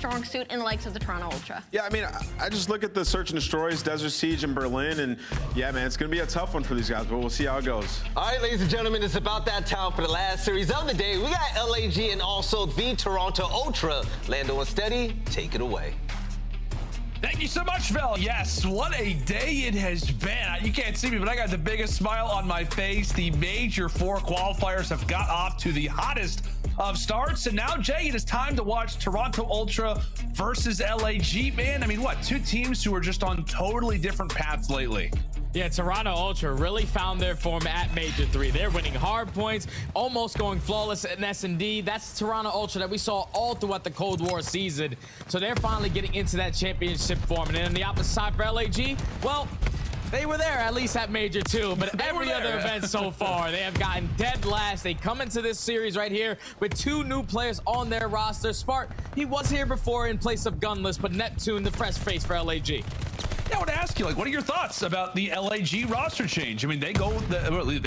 strong suit in the likes of the Toronto Ultra. Yeah, I mean, I just look at the Search and Destroys, Desert Siege in Berlin, and yeah, man, it's going to be a tough one for these guys, but we'll see how it goes. All right, ladies and gentlemen, it's about that time for the last series of the day. We got LAG and also the Toronto Ultra. Lando and Steady, take it away. Thank you so much, Vel. Yes, what a day it has been. You can't see me, but I got the biggest smile on my face. The Major IV Qualifiers have got off to the hottest of starts, and now, Jay, it is time to watch Toronto Ultra versus LAG. Man, I mean, what, two teams who are just on totally different paths lately. Yeah, Toronto Ultra really found their form at Major III. They're winning hard points, almost going flawless in S&D. That's Toronto Ultra that we saw all throughout the Cold War season. So they're finally getting into that championship form. And then on the opposite side for LAG, well, they were there at least at Major II, but every other event so far, they have gotten dead last. They come into this series right here with two new players on their roster. Spark, he was here before in place of Gunless, but Neptune, the fresh face for LAG. Yeah, I want to ask you, like, what are your thoughts about the LAG roster change? I mean, they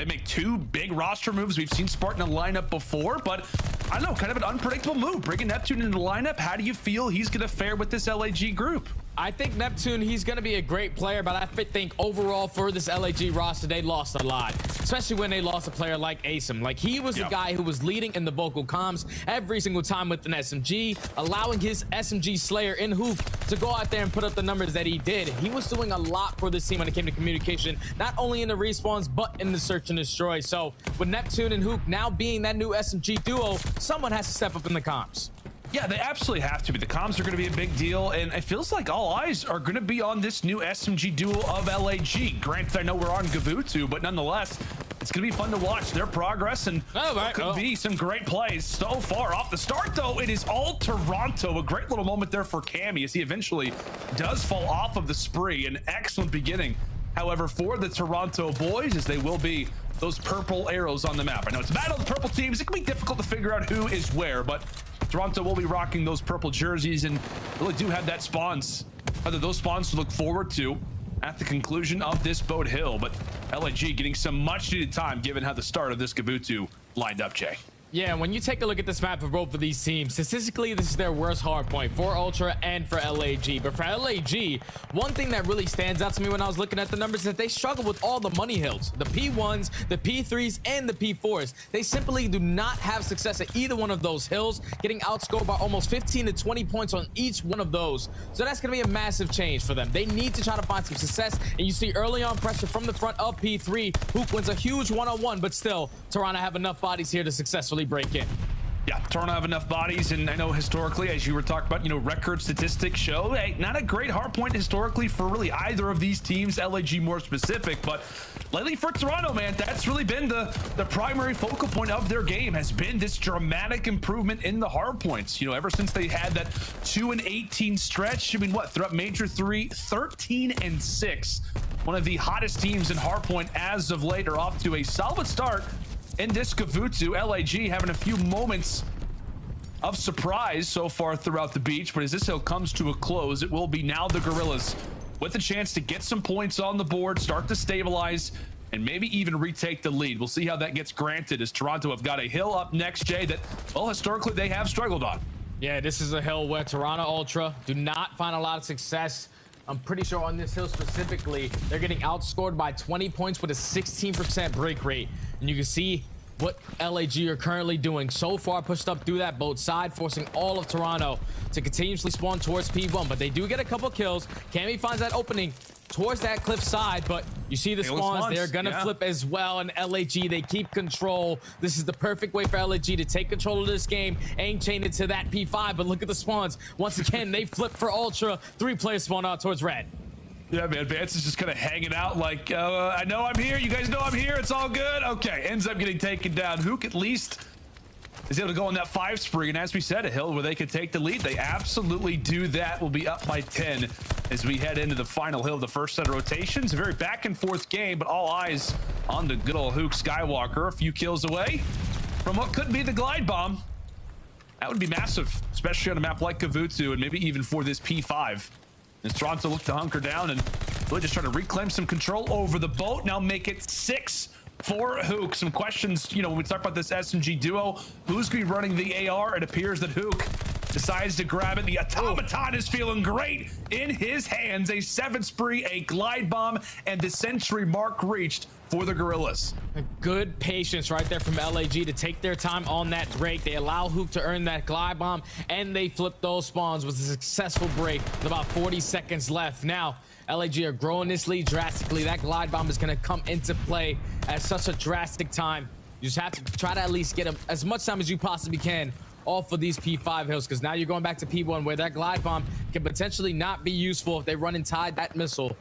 make two big roster moves. We've seen Spartan in the lineup before, but I don't know, kind of an unpredictable move. Bringing Neptune into the lineup, how do you feel he's going to fare with this LAG group? I think Neptune, he's going to be a great player, but I think overall for this LAG roster, they lost a lot, especially when they lost a player like aBeZy. Like, he was the guy who was leading in the vocal comms every single time with an SMG, allowing his SMG Slayer in Huke to go out there and put up the numbers that he did. He was doing a lot for this team when it came to communication, not only in the respawns, but in the search and destroy. So with Neptune and Huke now being that new SMG duo, someone has to step up in the comms. Yeah, they absolutely have to be. The comms are going to be a big deal, and it feels like all eyes are going to be on this new SMG duo of LAG. Granted, I know we're on Gavutu, but nonetheless, it's going to be fun to watch their progress, and could be some great plays so far. Off the start, though, it is all Toronto. A great little moment there for Cammy as he eventually does fall off of the spree. An excellent beginning, however, for the Toronto boys, as they will be those purple arrows on the map. I know it's a battle of the purple teams. It can be difficult to figure out who is where, but Toronto will be rocking those purple jerseys and really do have that spawns, those spawns to look forward to at the conclusion of this boat hill. But LAG getting some much needed time given how the start of this Gavutu lined up, Jay. Yeah, when you take a look at this map for both of these teams, statistically, this is their worst hard point for Ultra and for LAG. But for LAG, one thing that really stands out to me when I was looking at the numbers is that they struggle with all the money hills, the P1s, the P3s, and the P4s. They simply do not have success at either one of those hills, getting outscored by almost 15 to 20 points on each one of those. So that's going to be a massive change for them. They need to try to find some success, and you see early on pressure from the front of P3. Huke wins a huge one-on-one, but still, Toronto have enough bodies here to successfully break in. Yeah, Toronto have enough bodies, and I know historically, as you were talking about, you know, record statistics show, hey, not a great hard point historically for really either of these teams, LAG more specific, but lately for Toronto, man, that's really been the primary focal point of their game, has been this dramatic improvement in the hard points. You know, ever since they had that 2-18 stretch, I mean, what, throughout Major 3, 13-6. One of the hottest teams in hardpoint as of late are off to a solid start in this Gavutu. LAG having a few moments of surprise so far throughout the beach, but as this hill comes to a close, it will be now the Guerrillas with a chance to get some points on the board, start to stabilize, and maybe even retake the lead. We'll see how that gets granted as Toronto have got a hill up next, Jay, that, well, historically they have struggled on. Yeah, this is a hill where Toronto Ultra do not find a lot of success. I'm pretty sure on this hill specifically, they're getting outscored by 20 points with a 16% break rate. And you can see what LAG are currently doing. So far pushed up through that boat side, forcing all of Toronto to continuously spawn towards P1. But they do get a couple kills. Cammy finds that opening towards that cliff side, but you see the spawns, they're gonna flip as well, and LAG, they keep control. This is the perfect way for LAG to take control of this game, aim chain it to that P5, but look at the spawns. Once again, they flip for Ultra. 3 players spawn out towards red. Yeah, man, Vance is just kind of hanging out like, I know I'm here, you guys know I'm here, it's all good. Okay, ends up getting taken down. Huke at least is able to go on that 5 spree, and as we said, a hill where they could take the lead. They absolutely do that. We'll be up by 10 as we head into the final hill of the first set of rotations. A very back and forth game, but all eyes on the good old Huke Skywalker. A few kills away from what could be the glide bomb. That would be massive, especially on a map like Gavutu, and maybe even for this P5. As Toronto look to hunker down and really just try to reclaim some control over the boat. Now make it 6 for Huke. Some questions, you know, when we talk about this SMG duo, who's going to be running the AR? It appears that Huke decides to grab it. The automaton is feeling great in his hands. A 7 spree, a glide bomb, and the century mark reached for the Guerrillas. Good patience right there from LAG to take their time on that break. They allow Huke to earn that glide bomb, and they flip those spawns with a successful break with about 40 seconds left. Now, LAG are growing this lead drastically. That glide bomb is going to come into play at such a drastic time. You just have to try to at least get them as much time as you possibly can off of these P5 hills, because now you're going back to P1 where that glide bomb can potentially not be useful if they run inside that missile.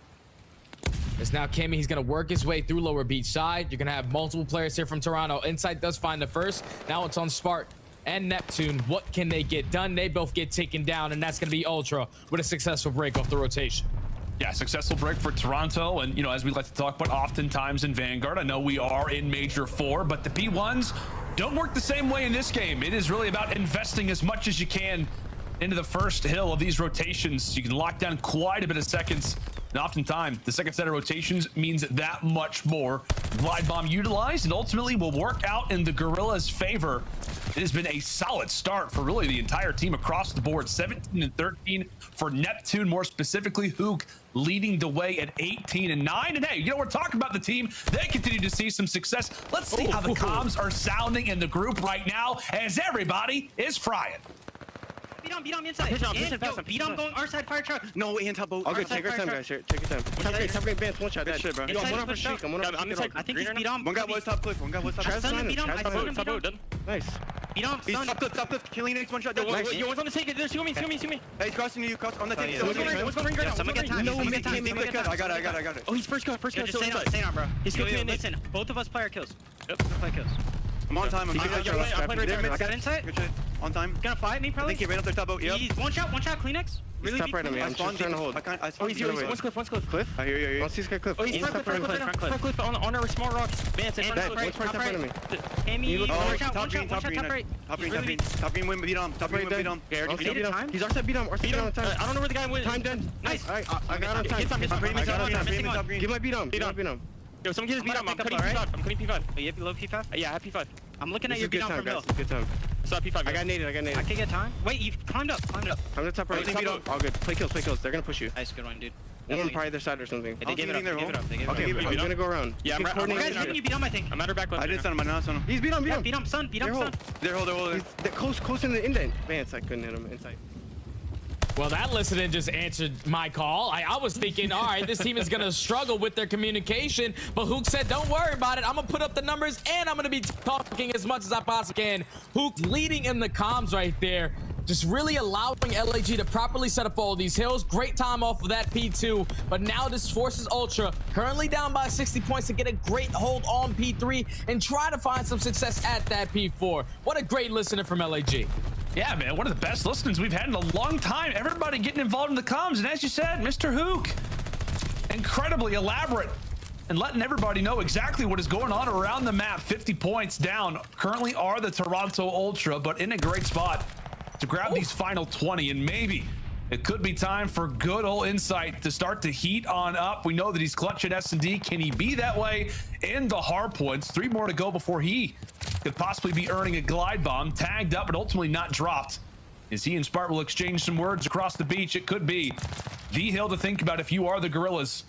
It's now Cammy. He's going to work his way through lower beach side. You're going to have multiple players here from Toronto. Insight does find the first. Now it's on Spark and Neptune. What can they get done? They both get taken down, and that's going to be Ultra with a successful break off the rotation. Yeah, successful break for Toronto. And, you know, as we like to talk about oftentimes in Vanguard, I know we are in Major 4, but the P1s don't work the same way in this game. It is really about investing as much as you can into the first hill of these rotations. You can lock down quite a bit of seconds. And oftentimes, the second set of rotations means that much more. Glide bomb utilized and ultimately will work out in the Guerrillas' favor. It has been a solid start for really the entire team across the board. 17 and 13 for Neptune, more specifically. Huke leading the way at 18 and 9. And hey, you know, we're talking about the team. They continue to see some success. Let's see how the comms are sounding in the group right now as everybody is frying. Beat on inside. Beat on going our side fire truck. No, in top boat. Okay, take your time, guys. Take your time. Top right, advance. One shot. Good shit, bro. I'm one off a streak. I think he's beat on. One guy was top cliff. One guy was top cliff. Top boat. Nice. Beat on. He's top cliff. CleanX one shot. You want to take it? See me. Hey, he's crossing you. On the tank. What's going right now? Someone get time. I got it. Oh, he's first go. Stay on, bro. He's good. Listen, both of us player kills. Yep, play kills. I'm on time. I'm got insight. Good shit. On time. Gonna fight me probably. I think he ran up their top boat. Yep. He's one shot, CleanX. Really top right on me. I'm just trying to hold. Oh, he's one cliff. Cliff? I hear you. He's got cliff. Oh, he's front cliff on our small rocks. Man, it's front right. Top right of me. Cammy, one shot, top right. Top green win, beat on. Top green win, beat on. He's Arcitys beat on. Arcitys on time. I don't know where the guy went. Time done. Nice. I got on time. Give my beat on. Yo, someone get his beat on. I'm cutting P5. Oh, you have below P5? Yeah, I have P5. I'm looking at your beat on from hill. Good time. I saw P5. I got naded. I can get time. Wait, you climbed up. I'm the top right. All good. Play kills. They're gonna push you. Nice, good one, dude. One probably their side or something. They gave it up. Okay, I'm gonna go around. Yeah, I'm getting you beat on, I think. I'm at her back left. I did send him. I know. He's beat on. Beat him, son. They're holding. Close in the indent. Vance, I couldn't hit him inside. Well, that listening just answered my call. I was thinking, all right, this team is going to struggle with their communication, but Huke said, don't worry about it. I'm going to put up the numbers, and I'm going to be talking as much as I possibly can. Huke leading in the comms right there, just really allowing LAG to properly set up all these hills. Great time off of that P2, but now this forces Ultra, currently down by 60 points, to get a great hold on P3 and try to find some success at that P4. What a great listener from LAG. Yeah, man, one of the best listenings we've had in a long time. Everybody getting involved in the comms. And as you said, Mr. Huke, incredibly elaborate and letting everybody know exactly what is going on around the map. 50 points down currently are the Toronto Ultra, but in a great spot to grab these final 20. And maybe it could be time for good old Insight to start to heat on up. We know that he's clutch at S&D. Can he be that way in the hard points? 3 more to go before he could possibly be earning a glide bomb, tagged up, but ultimately not dropped. As he and Spark will exchange some words across the beach, it could be the hill to think about if you are the Guerrillas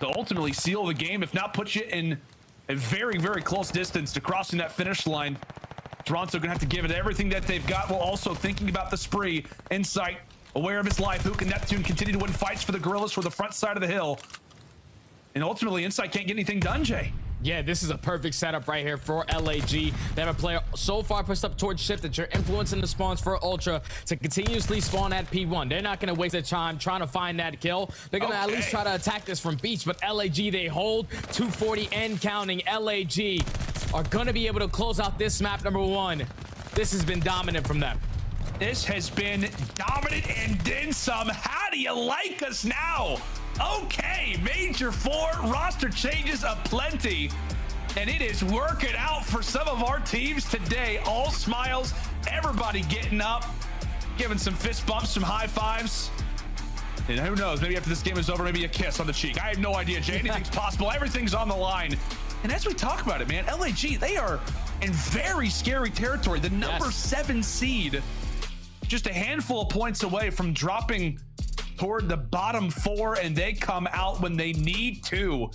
to ultimately seal the game, if not put you in a very, very close distance to crossing that finish line. Toronto gonna have to give it everything that they've got, while also thinking about the spree. Insight, aware of his life. Huke and Neptune continue to win fights for the Guerrillas for the front side of the hill. And ultimately, Insight can't get anything done, Jay. Yeah, this is a perfect setup right here for LAG. They have a player so far pushed up towards shift that you're influencing the spawns for Ultra to continuously spawn at P1. They're not going to waste their time trying to find that kill. They're going to at least try to attack this from beach, but LAG, they hold 240 and counting. LAG are going to be able to close out this map number 1. This has been dominant from them. This has been dominant and then some. How do you like us now? Okay, Major 4 roster changes aplenty, and it is working out for some of our teams today. All smiles, everybody getting up, giving some fist bumps, some high fives. And who knows, maybe after this game is over, maybe a kiss on the cheek. I have no idea, Jay. Anything's possible. Everything's on the line. And as we talk about it, man, LAG, they are in very scary territory. The number 7 seed just a handful of points away from dropping toward the bottom 4, and they come out when they need to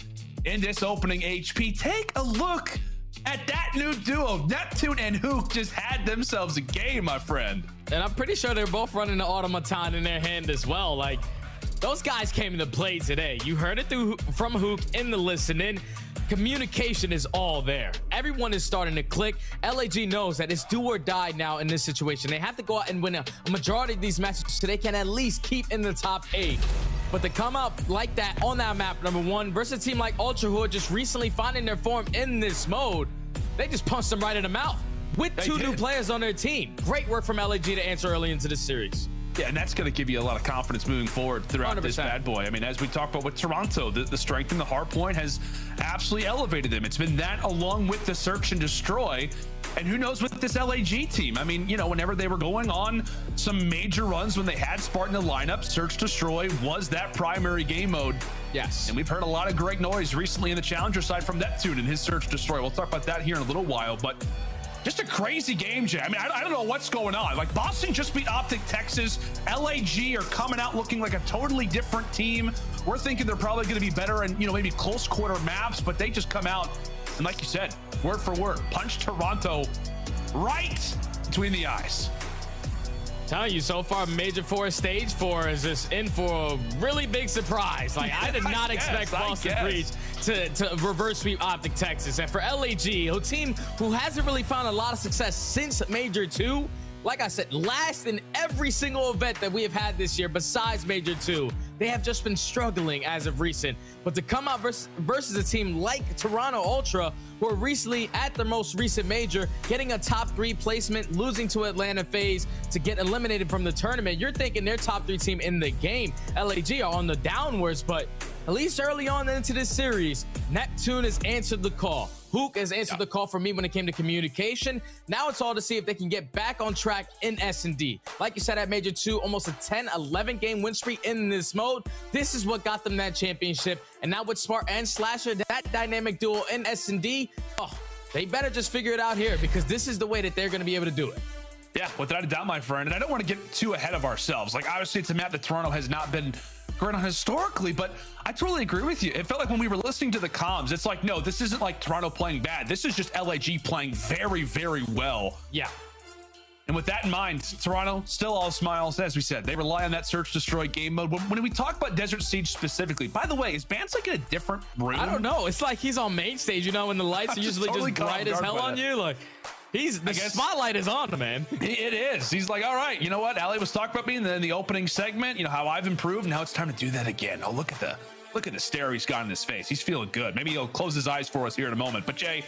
in this opening HP. Take a look at that new duo. Neptune and Huke just had themselves a game, my friend. And I'm pretty sure they're both running the automaton in their hand as well. Like, those guys came into play today. You heard it from Huke in the listening. Communication is all there. Everyone is starting to click. LAG knows that it's do or die now in this situation. They have to go out and win a majority of these matches so they can at least keep in the top 8. But to come out like that on that map, number 1, versus a team like Ultra, who are just recently finding their form in this mode, they just punched them right in the mouth with 2 new players on their team. Great work from LAG to answer early into this series. Yeah, and that's going to give you a lot of confidence moving forward throughout 100%. This bad boy. I mean, as we talked about with Toronto, the strength in the hard point has absolutely elevated them. It's been that along with the search and destroy. And who knows with this LAG team? I mean, you know, whenever they were going on some major runs when they had Spartan in the lineup, search destroy was that primary game mode. Yes. And we've heard a lot of great noise recently in the challenger side from Neptune and his search destroy. We'll talk about that here in a little while, but just a crazy game, Jay. I mean, I don't know what's going on. Like, Boston just beat OpTic Texas. LAG are coming out looking like a totally different team. We're thinking they're probably going to be better in, you know, maybe close quarter maps, but they just come out and, like you said, word for word, punch Toronto right between the eyes. Telling you, so far, Major IV Stage 4 is just in for a really big surprise. Like, I did not expect Boston Breach to reverse sweep OpTic Texas. And for LAG, a team who hasn't really found a lot of success since Major 2, like I said, last in every single event that we have had this year besides Major 2, they have just been struggling as of recent. But to come out versus a team like Toronto Ultra, who are recently at their most recent major, getting a top 3 placement, losing to Atlanta FaZe to get eliminated from the tournament, you're thinking their top 3 team in the game. LAG are on the downwards, but at least early on into this series, Neptune has answered the call. Huke has answered the call for me when it came to communication. Now it's all to see if they can get back on track in S&D. Like you said, at Major 2, almost a 10-11 game win streak in this mode. This is what got them that championship. And now with Smart and Slasher, that dynamic duo in S&D, oh, they better just figure it out here, because this is the way that they're going to be able to do it. Yeah, without a doubt, my friend. And I don't want to get too ahead of ourselves. Like, obviously, it's a map that Toronto has not been great on historically, but I totally agree with you. It felt like when we were listening to the comms, it's like, no, this isn't like Toronto playing bad. This is just LAG playing very, very well. Yeah. And with that in mind, Toronto still all smiles. As we said, they rely on that search destroy game mode. When we talk about Desert Siege specifically, by the way, is Bans like in a different room? I don't know. It's like he's on main stage, you know, when the lights are usually totally just bright as hell on you. Like, the spotlight is on, man. It is. He's like, all right, you know what? Ali was talking about me in the opening segment, you know, how I've improved. Now it's time to do that again. Oh, look at the stare he's got in his face. He's feeling good. Maybe he'll close his eyes for us here in a moment. But Jay,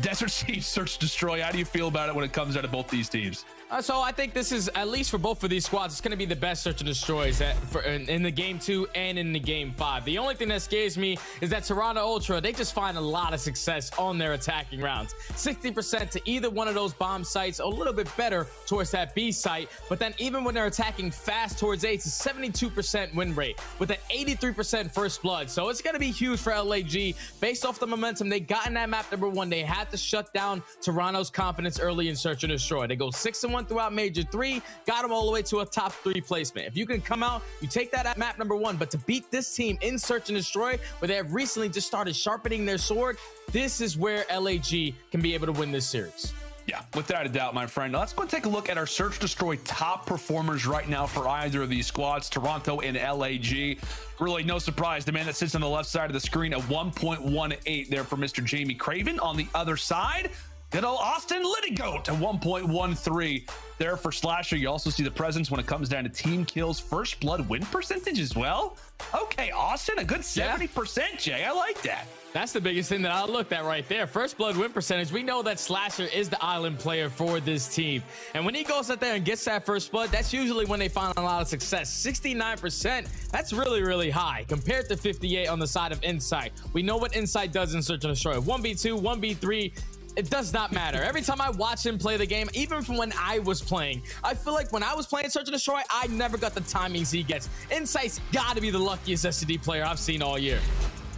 Desert Siege, search destroy. How do you feel about it when it comes out of both these teams? So I think this is, at least for both of these squads, it's going to be the best search and destroys in the game 2 and in the game 5. The only thing that scares me is that Toronto Ultra, they just find a lot of success on their attacking rounds. 60% to either one of those bomb sites, a little bit better towards that B site. But then even when they're attacking fast towards A, it's a 72% win rate with an 83% first blood. So it's going to be huge for LAG. Based off the momentum they got in that map number 1, they had to shut down Toronto's confidence early in search and destroy. They go 6-1 throughout Major 3, got them all the way to a top 3 placement. If you can come out, you take that at map number 1, but to beat this team in search and destroy, where they have recently just started sharpening their sword, this is where LAG can be able to win this series. Yeah, without a doubt, my friend. Now let's go and take a look at our search destroy top performers right now for either of these squads, Toronto and LAG. Really no surprise, the man that sits on the left side of the screen at 1.18 there for Mr. Jamie Craven. On the other side, good old Austin Litigoat to 1.13 there for Slasher. You also see the presence when it comes down to team kills, first blood win percentage as well. Okay, Austin, a good 70%, Jay. I like that. That's the biggest thing that I looked at right there. First blood win percentage. We know that Slasher is the island player for this team. And when he goes out there and gets that first blood, that's usually when they find a lot of success. 69%, that's really, really high compared to 58 on the side of Insight. We know what Insight does in search and destroy. 1v2, 1v3, it does not matter. Every time I watch him play the game, even from when I was playing, I feel like when I was playing Search and Destroy, I never got the timings he gets. Insight's got to be the luckiest SCD player I've seen all year.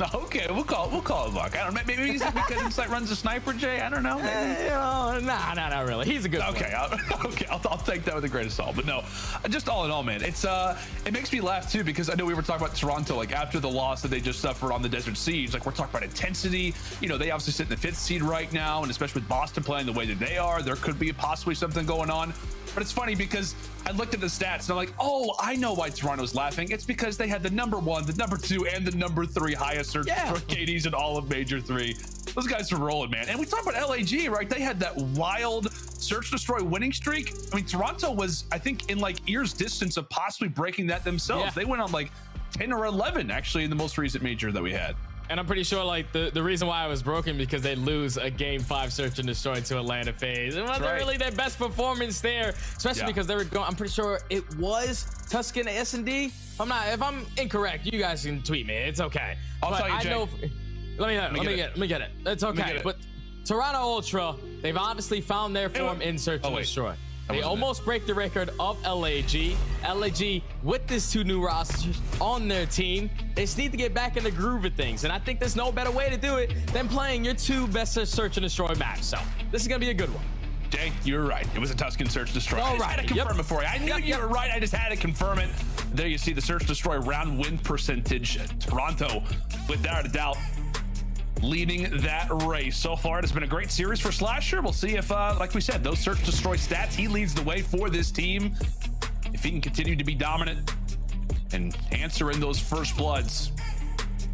Okay, we'll call it luck. I don't know. Maybe he's because Insight runs a sniper, Jay. I don't know. Nah, not really. He's a good player. Okay, I'll take that with a grain of salt. But no, just all in all, man, it makes me laugh too, because I know we were talking about Toronto, like after the loss that they just suffered on the Desert Siege. Like, we're talking about intensity. You know, they obviously sit in the 5th seed right now, and especially with Boston playing the way that they are, there could be possibly something going on. But it's funny because I looked at the stats and I'm like, oh, I know why Toronto's laughing. It's because they had the #1, the #2, and the #3 highest search for KDs in all of Major 3. Those guys are rolling, man. And we talk about LAG, right? They had that wild search destroy winning streak. I mean, Toronto was, I think, in like ear's distance of possibly breaking that themselves. Yeah. They went on like 10 or 11 actually in the most recent major that we had. And I'm pretty sure like the reason why I was broken because they lose a game 5 search and destroy to Atlanta FaZe. It wasn't really their best performance there, especially because they were going. I'm pretty sure it was Tuscan S&D. If I'm incorrect, you guys can tweet me. It's okay. I'll tell you, Jay. Let me get it. It's okay. But Toronto Ultra, they've obviously found their form in search and destroy. They almost break the record of LAG. LAG, with these 2 new rosters on their team, they just need to get back in the groove of things. And I think there's no better way to do it than playing your 2 best search and destroy maps. So this is going to be a good one. Jay, you were right. It was a Tuscan search destroy. I just had to confirm it for you. I knew you were right. I just had to confirm it. There you see the search destroy round win percentage. Toronto, without a doubt, leading that race. So far, it has been a great series for Slasher. We'll see if, like we said, those search destroy stats, he leads the way for this team. If he can continue to be dominant and answer in those first bloods.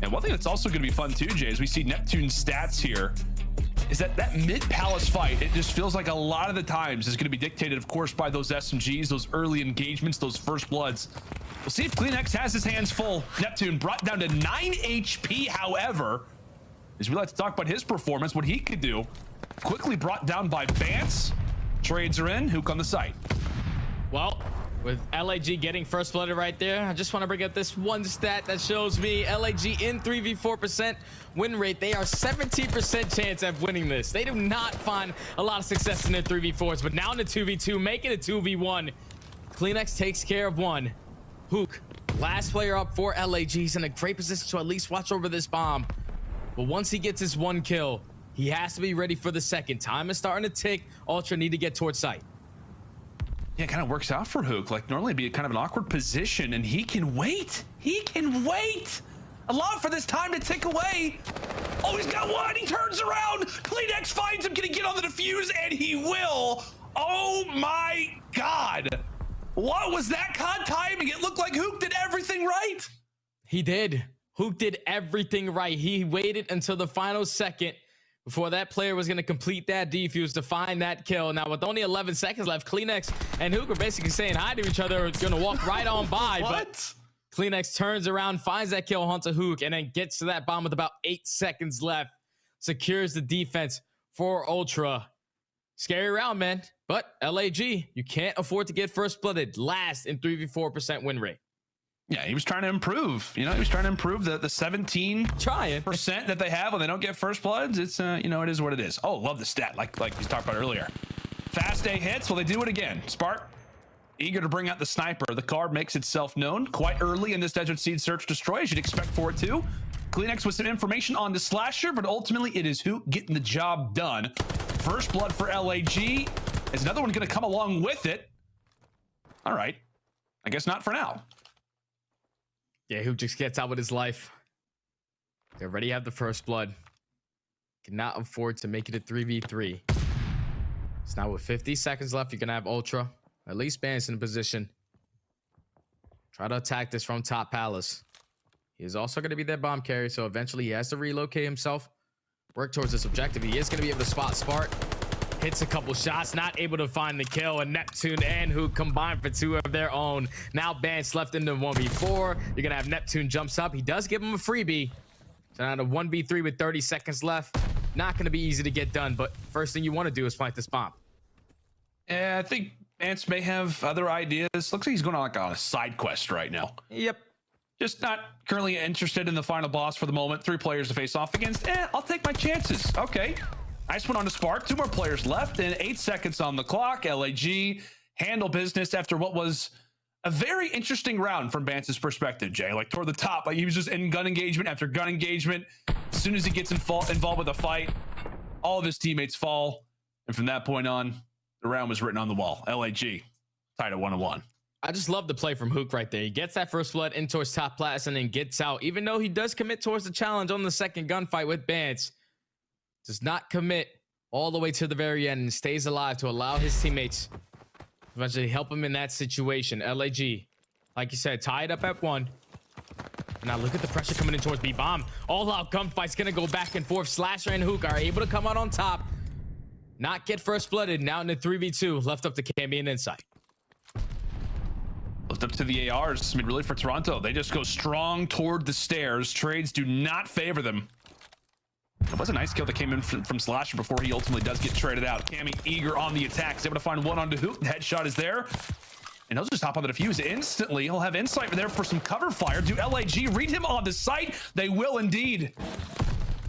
And one thing that's also going to be fun too, Jay, is we see Neptune's stats here, is that mid-palace fight, it just feels like a lot of the times is going to be dictated, of course, by those SMGs, those early engagements, those first bloods. We'll see if CleanX has his hands full. Neptune brought down to 9 HP, however, as we like to talk about his performance, what he could do. Quickly brought down by Bance. Trades are in. Huke on the site. Well, with LAG getting first blooded right there, I just want to bring up this one stat that shows me LAG in 3v4% win rate. They are 17% chance of winning this. They do not find a lot of success in their 3v4s, but now in the 2v2, make it a 2v1. CleanX takes care of one. Huke, last player up for LAG. He's in a great position to at least watch over this bomb. But once he gets his 1 kill, he has to be ready for the second. Time is starting to tick. Ultra need to get towards site. Yeah, it kind of works out for Huke. Like, normally it'd be kind of an awkward position, and he can wait. He can wait. Allow for this time to tick away. Oh, he's got one. He turns around. CleanX finds him. Can he get on the defuse? And he will. Oh my God. What was that COD timing? It looked like Huke did everything right. He did. Huke did everything right. He waited until the final second before that player was going to complete that defuse to find that kill. Now, with only 11 seconds left, CleanX and Huke are basically saying hi to each other. It's going to walk right on by. But CleanX turns around, finds that kill onto Huke, and then gets to that bomb with about 8 seconds left. Secures the defense for Ultra. Scary round, man. But LAG, you can't afford to get first blooded. Last in 3v4% win rate. Yeah, he was trying to improve. You know, he was trying to improve the 17% that they have when they don't get first bloods. It's you know, it is what it is. Oh, love the stat, like we talked about earlier. Fast A hits. Well, they do it again. Spark, eager to bring out the sniper. The card makes itself known quite early in this Desert Seed search destroy, as you'd expect for it to. CleanX with some information on the Slasher, but ultimately it is Huke getting the job done. First blood for LAG. Is another one going to come along with it? All right, I guess not for now. Yeah, Huke just gets out with his life. They already have the first blood. Cannot afford to make it a 3v3. So now with 50 seconds left, you're going to have Ultra. At least Bance in position. Try to attack this from top palace. He is also going to be their bomb carrier, so eventually he has to relocate himself. Work towards this objective. He is going to be able to spot Spark. Hits a couple shots, not able to find the kill, and Neptune and Huke combined for 2 of their own. Now Bance left into 1v4. You're gonna have Neptune jumps up. He does give him a freebie. So now to 1v3 with 30 seconds left. Not gonna be easy to get done, but first thing you want to do is plant this bomb. Yeah, I think Bance may have other ideas. Looks like he's going on like on a side quest right now. Yep. Just not currently interested in the final boss for the moment. 3 players to face off against. I'll take my chances. Okay. Nice one on the Spark. 2 more players left and 8 seconds on the clock. LAG handle business after what was A very interesting round from Bance's perspective, Jay. Like toward the top, like he was just in gun engagement after gun engagement. As soon as he gets involved with a fight, all of his teammates fall. And from that point on, the round was written on the wall. LAG tied at 1-1. I just love the play from Huke right there. He gets that first blood in towards top class and then gets out. Even though he does commit towards the challenge on the second gunfight with Bance, does not commit all the way to the very end and stays alive to allow his teammates to eventually help him in that situation. LAG, like you said, tied up at 1. Now look at the pressure coming in towards B-Bomb. All out gunfight's gonna go back and forth. Slasher and Huke are able to come out on top, not get first blooded. Now in the 3v2, left up to Cammy and Insight. Left up to the ARs. I mean, really for Toronto, they just go strong toward the stairs. Trades do not favor them. It was a nice kill that came in from Slasher before he ultimately does get traded out. Cammy eager on the attack. He's able to find one onto Huke. The headshot is there. And he'll just hop on the defuse instantly. He'll have Insight there for some cover fire. Do LAG read him on the site? They will indeed.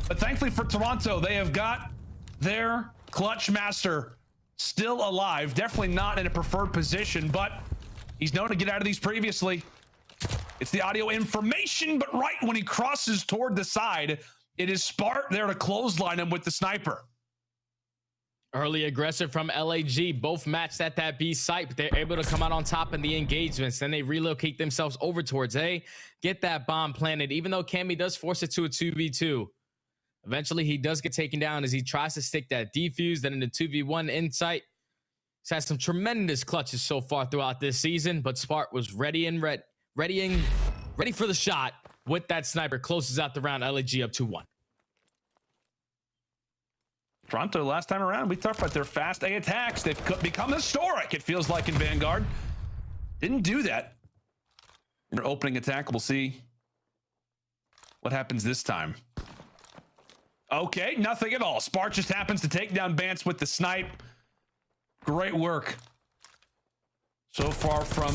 But thankfully for Toronto, they have got their clutch master still alive. Definitely not in a preferred position, but he's known to get out of these previously. It's the audio information, but right when he crosses toward the side, it is Spart there to clothesline him with the sniper. Early aggressive from LAG, both matched at that B site, but they're able to come out on top in the engagements. Then they relocate themselves over towards A, get that bomb planted, even though Cammy does force it to a 2v2. Eventually, he does get taken down as he tries to stick that defuse. Then in the 2v1 Insight, he's had some tremendous clutches so far throughout this season, but Spart was ready for the shot with that sniper. Closes out the round. LAG up 2-1. Toronto, last time around, we talked about their fast A attacks. They've become historic, it feels like, in Vanguard. Didn't do that in their opening attack. We'll see what happens this time. Okay, nothing at all. Spart just happens to take down Bance with the snipe. Great work so far from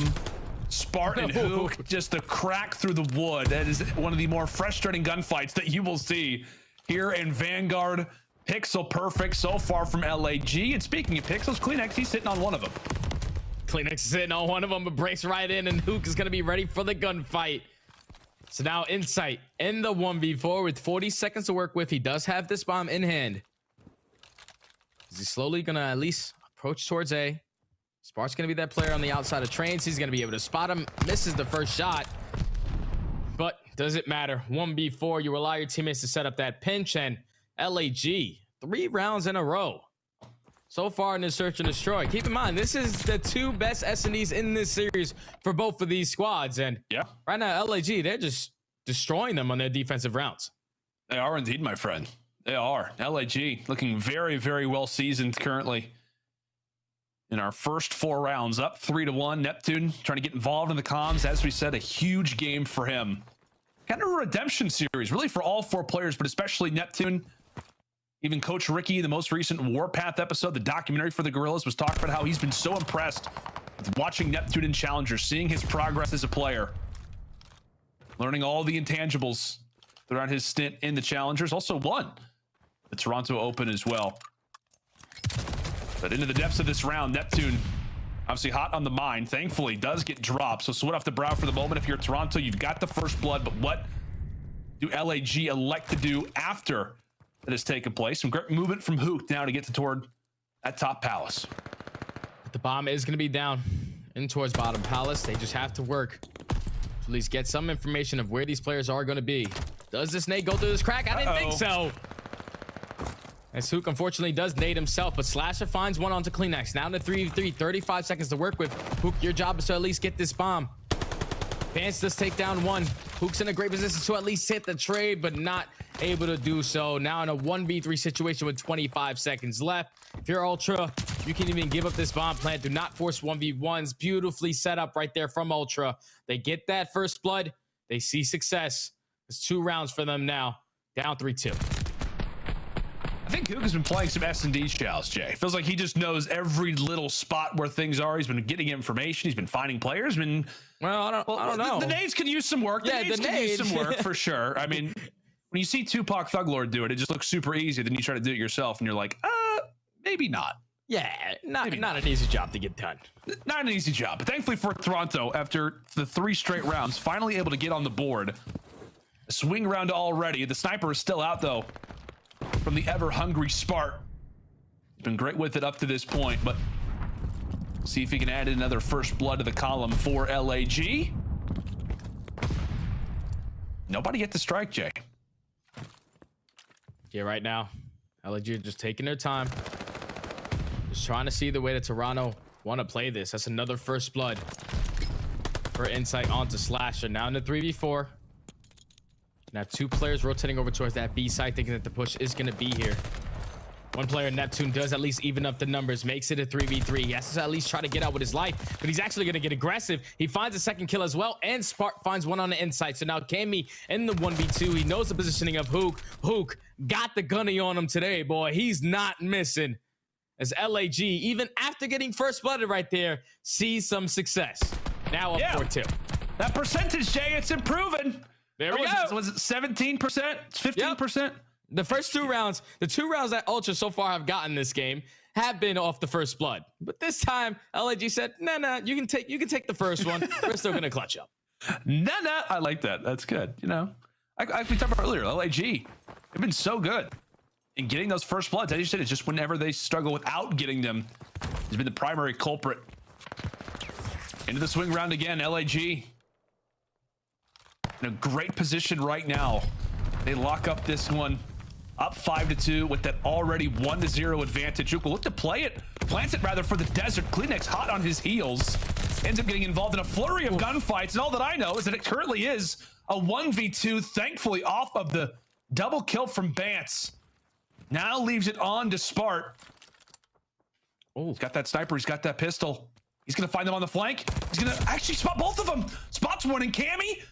Spart and Huke. Just a crack through the wood. That is one of the more frustrating gunfights that you will see here in Vanguard. Pixel perfect so far from LAG. And speaking of pixels, CleanX, he's sitting on one of them. CleanX is sitting on one of them, but breaks right in, and Huke is going to be ready for the gunfight. So now Insight in the 1v4 with 40 seconds to work with. He does have this bomb in hand. Is he slowly going to at least approach towards A? Spart's going to be that player on the outside of trains. He's going to be able to spot him. Misses the first shot. But does it matter? 1v4, you allow your teammates to set up that pinch, and LAG 3 rounds in a row so far in the search and destroy. Keep in mind, this is the 2 best S&Ds in this series for both of these squads, and yeah, right now LAG, they're just destroying them on their defensive rounds. They are indeed, my friend. They are. LAG looking very, very well seasoned currently in our first 4 rounds, up 3-1. Neptune trying to get involved in the comms. As we said, a huge game for him. Kind of a redemption series, really, for all 4 players, but especially Neptune. Even Coach Ricky, the most recent Warpath episode, the documentary for the Guerrillas, was talking about how he's been so impressed with watching Neptune in Challenger, seeing his progress as a player, learning all the intangibles throughout his stint in the Challengers. Also won the Toronto Open as well. But into the depths of this round, Neptune obviously hot on the mind. Thankfully, does get dropped. So sweat off the brow for the moment. If you're Toronto, you've got the first blood. But what do LAG elect to do after that has taken place? Some great movement from Huke now to get toward that top palace. But the bomb is going to be down in towards bottom palace. They just have to work to at least get some information of where these players are going to be. Does this nade go through this crack? I didn't think so. As Huke unfortunately does nade himself, but Slasher finds one onto CleanX. Now in the 3v3, 35 seconds to work with. Huke, your job is to at least get this bomb. Vance does take down one. Huke's in a great position to at least hit the trade, but not able to do so. Now in a 1v3 situation with 25 seconds left. If you're Ultra, you can even give up this bomb plant. Do not force 1v1s. Beautifully set up right there from Ultra. They get that first blood. They see success. It's 2 rounds for them now. Down 3-2. I think Huke has been playing some S&D shells, Jay. Feels like he just knows every little spot where things are. He's been getting information. He's been finding players. Well, I don't know. The nades could use some work. Yeah, the nades could use some work for sure. I mean, when you see Tupac Thug Lord do it, it just looks super easy. Then you try to do it yourself, and you're like, maybe not. Yeah, not an easy job to get done. Not an easy job, but thankfully for Toronto, after the 3 straight rounds, finally able to get on the board. A swing round already. The sniper is still out though from the ever hungry Spart. He's been great with it up to this point, but see if he can add another first blood to the column for LAG. Nobody get the strike, Jay. Yeah, right now, LAG are just taking their time. Just trying to see the way that Toronto want to play this. That's another first blood for Insight onto Slasher. Now in the 3v4. Now 2 players rotating over towards that B side, thinking that the push is going to be here. One player, Neptune, does at least even up the numbers, makes it a 3v3. He has to at least try to get out with his life, but he's actually going to get aggressive. He finds a second kill as well, and Spart finds one on the inside. So now Cammy in the 1v2. He knows the positioning of Huke. Huke got the gunny on him today, boy. He's not missing. As LAG, even after getting first blooded right there, sees some success. Now up 4-2. That percentage, Jay, it's improving. There we go. Was it 17%? 15%? Yep. The first 2 rounds, the 2 rounds that Ultra so far have gotten this game have been off the first blood. But this time, LAG said, nah, you can take the first one. We're still gonna clutch up. Nah, I like that. That's good. You know, like we talked about earlier, LAG, they've been so good in getting those first bloods. As you said, it's just whenever they struggle without getting them, has been the primary culprit. Into the swing round again, LAG in a great position right now. They lock up this one. Up 5-2 with that already 1-0 advantage. Huke will look to play it, plants it rather for the desert. CleanX hot on his heels. Ends up getting involved in a flurry of gunfights. And all that I know is that it currently is a 1v2, thankfully off of the double kill from Bance. Now leaves it on to Spart. Oh, he's got that sniper. He's got that pistol. He's going to find them on the flank. He's going to actually spot both of them. Spots one in Cammy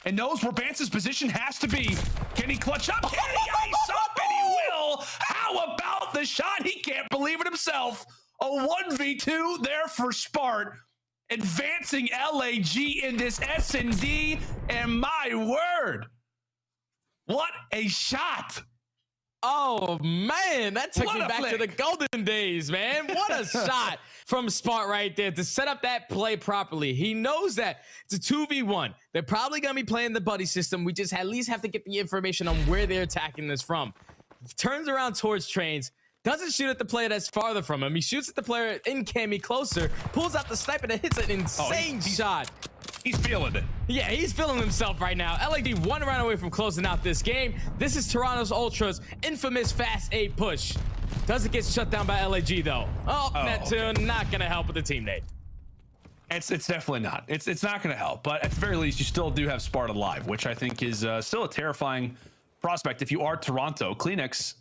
and knows where Bance's position has to be. Can he clutch up? Can he ice up? And he will. How about the shot? He can't believe it himself. A 1v2 there for Spart. Advancing LAG in this S&D. And my word, what a shot. Oh, man, that took me back to the golden days, man. What a shot from Spart right there to set up that play properly. He knows that it's a 2v1. They're probably going to be playing the buddy system. We just at least have to get the information on where they're attacking this from. Turns around towards Trains. Doesn't shoot at the player that's farther from him. He shoots at the player in Cammy closer. Pulls out the sniper that hits an insane shot. He's feeling it. Yeah, he's feeling himself right now. LAG 1 round away from closing out this game. This is Toronto's Ultra's infamous Fast 8 push. Doesn't get shut down by LAG though. Oh, Neptune not gonna help with the teammate. It's definitely not. It's not gonna help. But at the very least, you still do have Spart alive, which I think is still a terrifying prospect if you are Toronto. CleanX,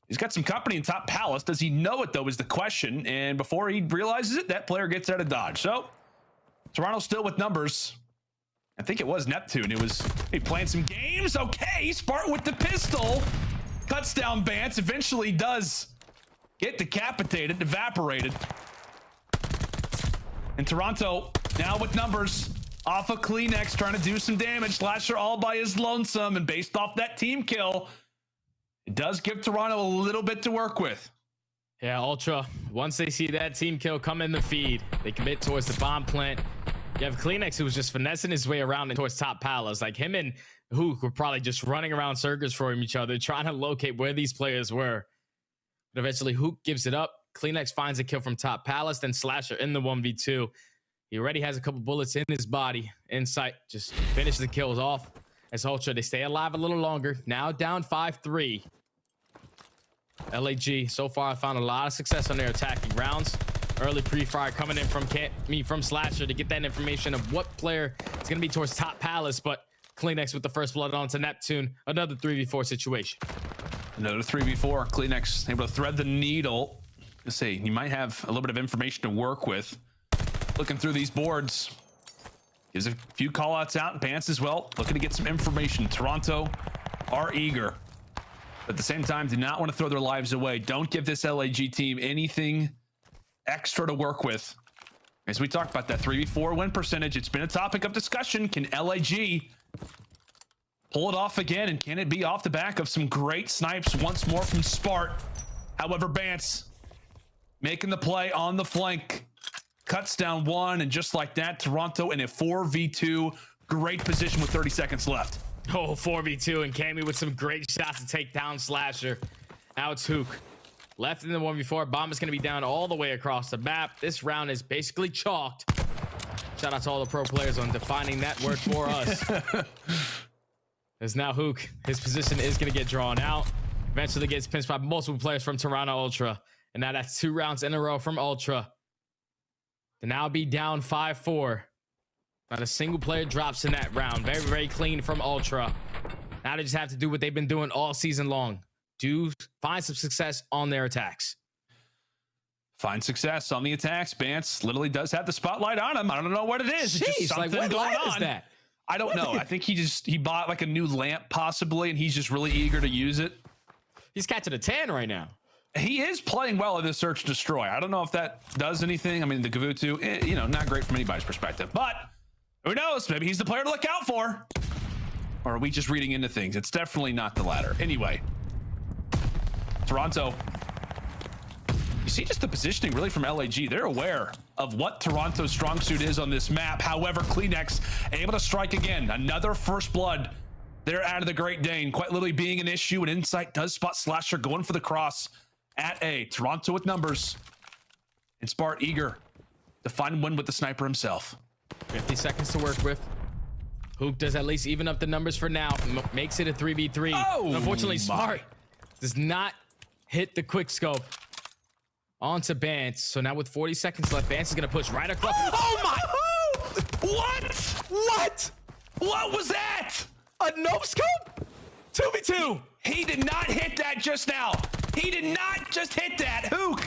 he's got some company in top Palace. Does he know it though is the question. And before he realizes it, that player gets out of dodge. So Toronto still with numbers. I think it was Neptune. He playing some games. Okay, Spart with the pistol. Cuts down Bance. Eventually does get decapitated, evaporated. And Toronto now with numbers. Off of CleanX trying to do some damage. Slasher all by his lonesome. And based off that team kill, it does give Toronto a little bit to work with. Yeah, Ultra, once they see that team kill come in the feed, they commit towards the bomb plant. You have CleanX, who was just finessing his way around and towards top Palace. Like him and Huke were probably just running around circles for each other, trying to locate where these players were. But eventually Huke gives it up. CleanX finds a kill from top Palace, then Slasher in the 1v2. He already has a couple bullets in his body. Insight just finish the kills off. As Ultra, they stay alive a little longer. Now down 5-3. LAG, so far I found a lot of success on their attacking rounds. Early pre-fire coming in from Slasher to get that information of what player is going to be towards top Palace, but CleanX with the first blood onto Neptune. Another 3v4 situation. Another 3v4. CleanX able to thread the needle. Let's see, you might have a little bit of information to work with. Looking through these boards. Gives a few call outs out. Bance as well. Looking to get some information. Toronto are eager. But at the same time, do not want to throw their lives away. Don't give this LAG team anything extra to work with. As we talked about that 3v4 win percentage, it's been a topic of discussion. Can LAG pull it off again? And can it be off the back of some great snipes once more from Spart? However, Bance making the play on the flank. Cuts down one, and just like that, Toronto in a 4v2. Great position with 30 seconds left. Oh, 4v2, and Cammy with some great shots to take down Slasher. Now it's Huke. Left in the 1v4. Bomb is going to be down all the way across the map. This round is basically chalked. Shout out to all the pro players on defining that word for us. As now Huke, his position is going to get drawn out. Eventually gets pinched by multiple players from Toronto Ultra. And now that's 2 rounds in a row from Ultra. To now be down 5-4. Not a single player drops in that round. Very, very clean from Ultra. Now they just have to do what they've been doing all season long. Find some success on their attacks. Find success on the attacks. Bance literally does have the spotlight on him. I don't know what it is. It's just something like, what going on. Is that? I don't know. I think he bought like a new lamp possibly, and he's just really eager to use it. He's catching a tan right now. He is playing well in this search and destroy. I don't know if that does anything. I mean, the Gavutu, you know, not great from anybody's perspective, but who knows? Maybe he's the player to look out for. Or are we just reading into things? It's definitely not the latter. Anyway, Toronto. You see just the positioning really from LAG. They're aware of what Toronto's strong suit is on this map. However, CleanX able to strike again. Another first blood. They're out of the Great Dane, quite literally being an issue. And Insight does spot Slasher going for the cross at A. Toronto with numbers. And Spart eager to find win with the sniper himself. 50 seconds to work with. Huke does at least even up the numbers for now. Makes it a 3v3. Oh, unfortunately, Smart does not hit the quick scope onto Bance. So now with 40 seconds left, Bance is going to push right across. Oh my! What was that? A no scope? 2v2. He did not hit that just now. He did not just hit that. Huke.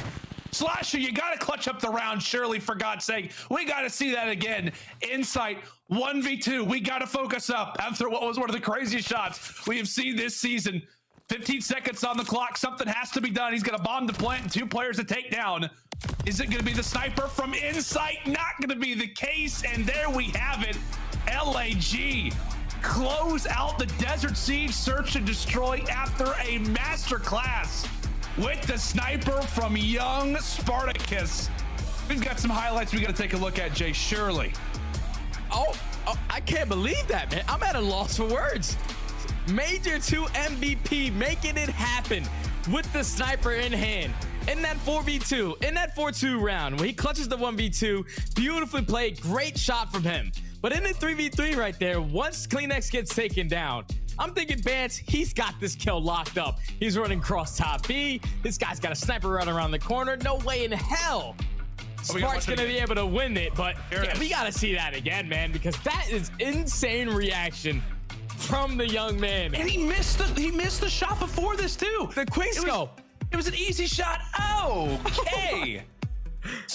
Slasher, you got to clutch up the round, surely, for God's sake. We got to see that again. Insight, 1v2. We got to focus up after what was one of the craziest shots we have seen this season. 15 seconds on the clock. Something has to be done. He's going to bomb the plant and 2 players to take down. Is it going to be the sniper from Insight? Not going to be the case. And there we have it. LAG close out the Desert Siege search and destroy after a masterclass with the sniper from young Spartacus. We've got some highlights we got to take a look at, Jay, surely. Oh, I can't believe that, man. I'm at a loss for words. Major 2 MVP making it happen with the sniper in hand. In that 4v2, in that 4-2 round, where he clutches the 1v2, beautifully played, great shot from him. But in the 3v3 right there, once CleanX gets taken down, I'm thinking Bance, he's got this kill locked up. He's running cross top B. This guy's got a sniper right around the corner. No way in hell Spart's gonna be able to win it. But yeah, we gotta see that again, man, because that is insane reaction from the young man. And he missed the shot before this too. The quick scope. It was an easy shot. Okay.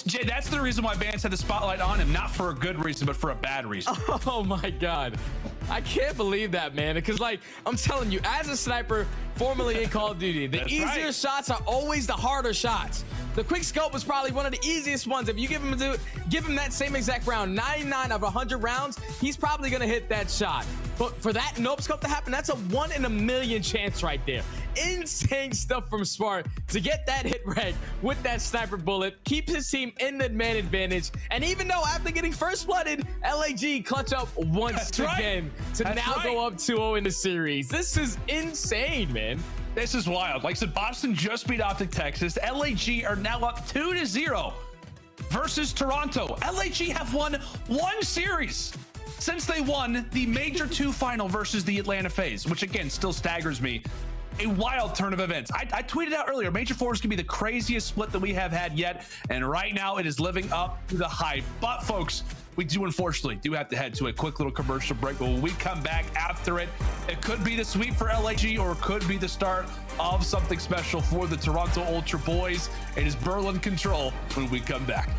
Jay, that's the reason why Bance had the spotlight on him, not for a good reason, but for a bad reason. Oh my God. I can't believe that, man. Because, like, I'm telling you, as a sniper, formerly in Call of Duty, the easier shots are always the harder shots. The quick scope was probably one of the easiest ones. If you give him that same exact round, 99 of 100 rounds, he's probably going to hit that shot. But for that nope scope to happen, that's a 1 in a million chance right there. Insane stuff from Spart to get that hit reg with that sniper bullet, keeps his team in the man advantage. And even though after getting first blooded, LAG clutch up once again to now go up 2-0 in the series. This is insane, man. This is wild. Like I said, Boston just beat OpTic Texas. LAG are now up 2-0 versus Toronto. LAG have won 1 series since they won the Major 2 final versus the Atlanta FaZe, which again still staggers me. A wild turn of events. I tweeted out earlier, Major 4 is gonna be the craziest split that we have had yet, and right now it is living up to the hype. But folks, we unfortunately have to head to a quick little commercial break. But when we come back after it, it could be the sweep for LAG, or it could be the start of something special for the Toronto Ultra boys. It is Berlin Control when we come back.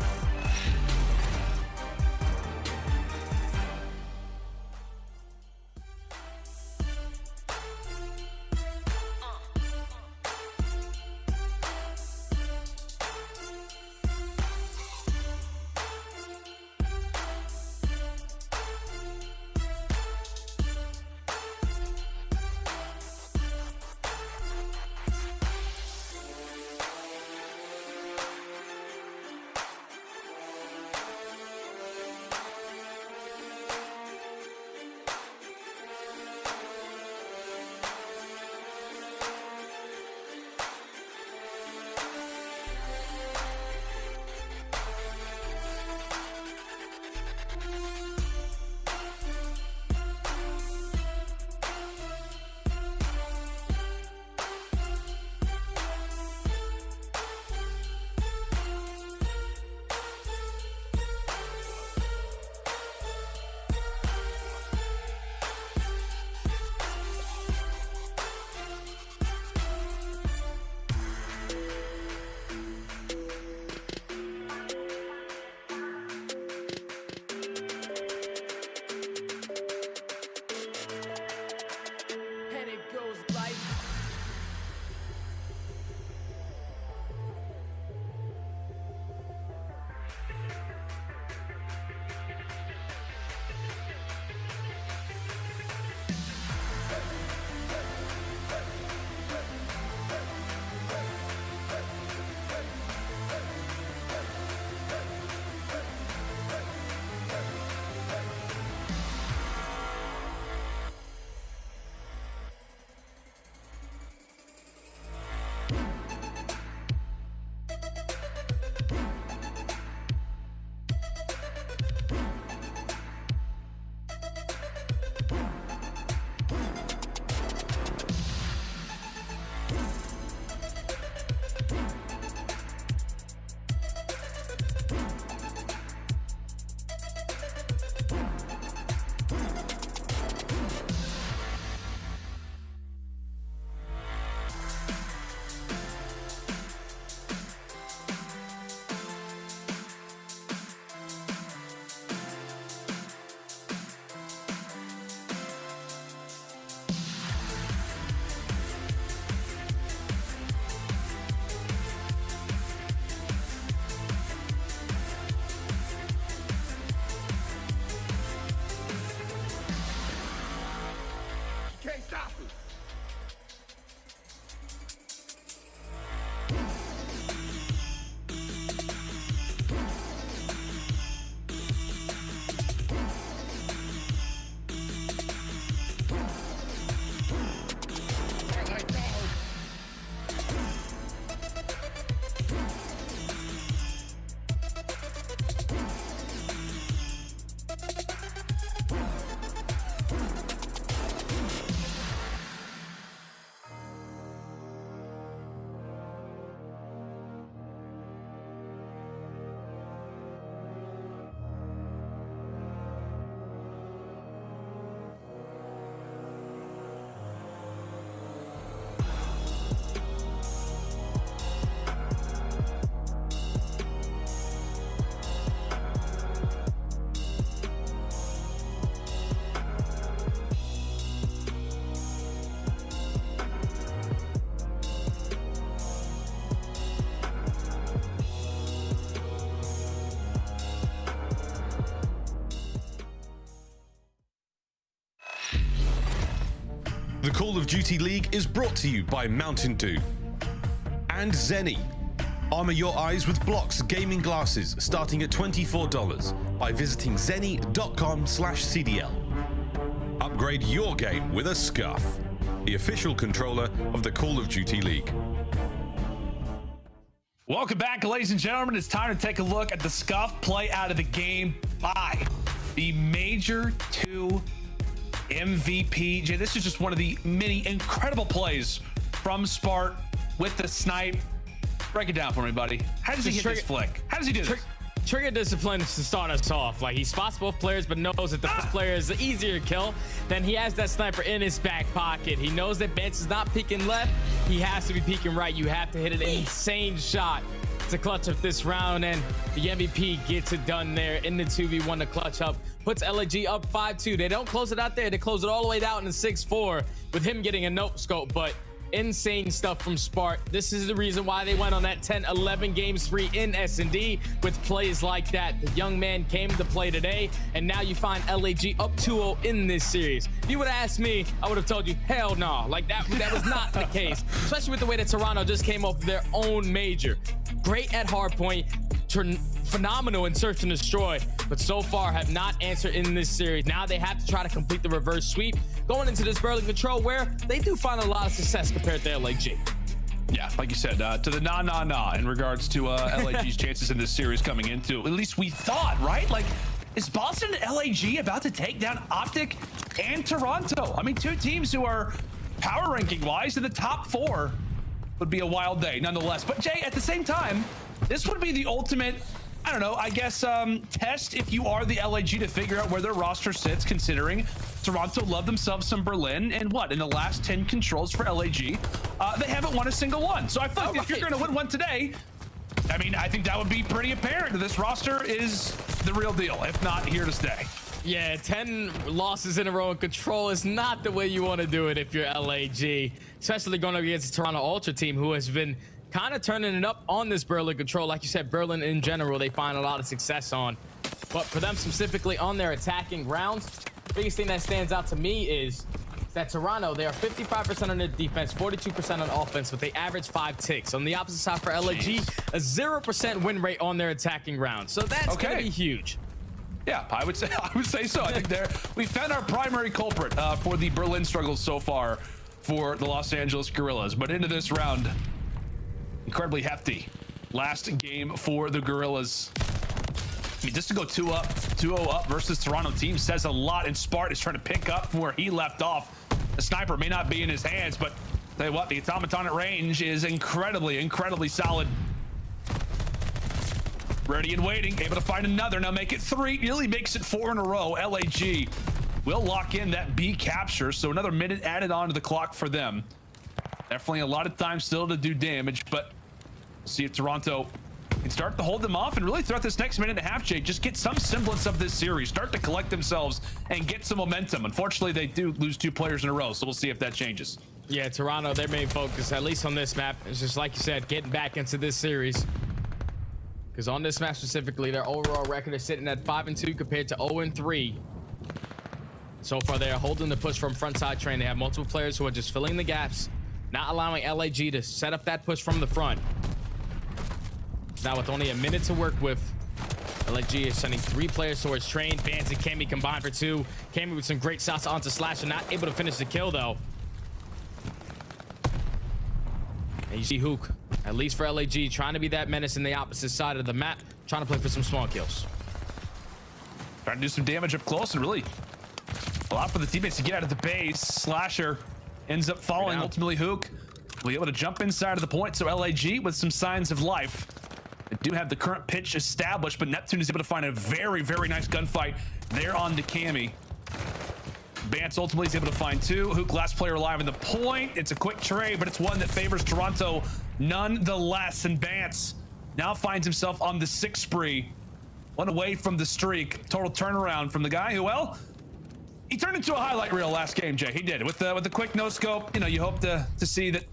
The Call of Duty League is brought to you by Mountain Dew and Zenny. Armor your eyes with Blocks gaming glasses starting at $24 by visiting zenny.com/CDL. Upgrade your game with a Scuff, the official controller of the Call of Duty League. Welcome back, ladies and gentlemen. It's time to take a look at the Scuff play out of the game by the Major II MVP. Jay, this is just one of the many incredible plays from Spart with the snipe. Break it down for me, buddy. How does he hit this flick? How does he do this? Trigger discipline to start us off. Like, he spots both players, but knows that the first player is the easier kill. Then he has that sniper in his back pocket. He knows that Vance is not peeking left. He has to be peeking right. You have to hit an insane shot to clutch up this round, and the MVP gets it done there in the 2v1 to clutch up. Puts LAG up 5-2. They don't close it out there. They close it all the way down in 6-4 with him getting a nope scope, but insane stuff from Spart. This is the reason why they went on that 10-11 game spree in S&D with plays like that. The young man came to play today, and now you find LAG up 2-0 in this series. If you would have asked me, I would have told you, hell no. Like, that was not the case, especially with the way that Toronto just came off their own major. Great at hardpoint, phenomenal in search and destroy, but so far have not answered in this series. Now they have to try to complete the reverse sweep going into this Berlin control, where they do find a lot of success compared to LAG. Yeah, like you said, to the nah in regards to LAG's chances in this series coming into, at least we thought, right? Like, is Boston and LAG about to take down OpTic and Toronto? I mean, two teams who are power ranking wise in the top 4. Would be a wild day nonetheless. But Jay, at the same time, this would be the ultimate, I don't know, I guess test if you are the LAG to figure out where their roster sits, considering Toronto love themselves some Berlin, and what, in the last 10 controls for LAG, they haven't won a single one. So I feel like if you're going to win one today, I mean, I think that would be pretty apparent that this roster is the real deal, if not here to stay. Yeah, 10 losses in a row in control is not the way you want to do it if you're LAG, especially going up against the Toronto Ultra team, who has been kind of turning it up on this Berlin control. Like you said, Berlin in general, they find a lot of success on. But for them specifically on their attacking rounds, the biggest thing that stands out to me is that Toronto, they are 55% on their defense, 42% on offense, but they average 5 ticks. On the opposite side for LAG, a 0% win rate on their attacking rounds. So that's going to be huge. Yeah, I would say so. I think we found our primary culprit for the Berlin struggles so far for the Los Angeles Guerrillas. But into this round, incredibly hefty last game for the Guerrillas. I mean, just to go 2-0 up versus Toronto team says a lot, and Spart is trying to pick up from where he left off. The sniper may not be in his hands, but tell you what, the automaton at range is incredibly solid. Ready and waiting, able to find another. Now make it 3, nearly makes it 4 in a row. LAG will lock in that B capture, so another minute added on to the clock for them. Definitely a lot of time still to do damage, but see if Toronto can start to hold them off and really throughout this next minute and a half, Jay, just get some semblance of this series, start to collect themselves and get some momentum. Unfortunately, they do lose 2 players in a row, so we'll see if that changes. Yeah, Toronto, their main focus, at least on this map, is just like you said, getting back into this series. Because on this map specifically, their overall record is sitting at 5-2 compared to 0-3. So far, they are holding the push from frontside train. They have multiple players who are just filling the gaps, not allowing LAG to set up that push from the front. Now with only a minute to work with, LAG is sending 3 players towards train. Vance and Cammy combined for 2. Cammy with some great shots onto Slasher, not able to finish the kill though. And you see Huke, at least for LAG, trying to be that menace in the opposite side of the map, trying to play for some small kills. Trying to do some damage up close and really a lot for the teammates to get out of the base. Slasher ends up falling. Ultimately, Huke will be able to jump inside of the point. So LAG with some signs of life. They do have the current pitch established, but Neptune is able to find a very nice gunfight there on the Cammy. Vance ultimately is able to find 2. Huke, last player alive in the point. It's a quick trade, but it's one that favors Toronto nonetheless. And Vance now finds himself on the 6th spree. 1 away from the streak. Total turnaround from the guy who, well, he turned into a highlight reel last game, Jay. He did. With the quick no scope, you know, you hope to see that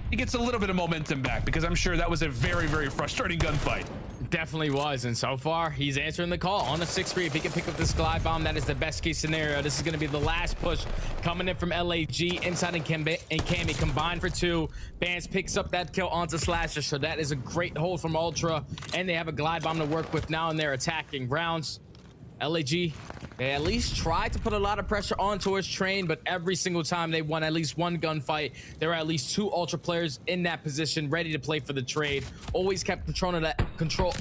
he gets a little bit of momentum back, because I'm sure that was a very frustrating gunfight. definitely was, and so far he's answering the call on a 6-3. If he can pick up this glide bomb, that is the best case scenario. This is going to be the last push coming in from LAG. Inside and Cammy combined for 2. Bans picks up that kill onto Slasher, so that is a great hold from Ultra, and they have a glide bomb to work with now in their attacking rounds. LAG, they at least tried to put a lot of pressure on towards Train, but every single time they won at least one gunfight, there were at least 2 Ultra players in that position ready to play for the trade. Always kept control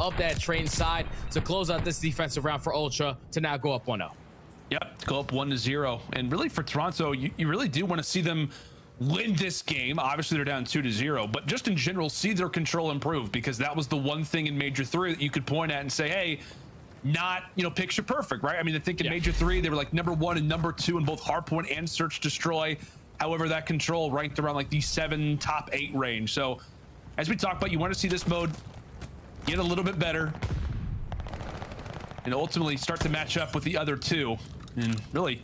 of that Train side to close out this defensive round for Ultra to now go up 1-0. Yep, go up 1-0. And really for Toronto, you really do want to see them win this game. Obviously they're down 2-0, but just in general, see their control improve, because that was the one thing in Major 3 that you could point at and say, hey, not, you know, picture perfect, right? I mean, I think in Major 3 they were like number 1 and number 2 in both hardpoint and search destroy. However, that control ranked around like the 7 top 8 range. So as we talked about, you want to see this mode get a little bit better and ultimately start to match up with the other 2. And really,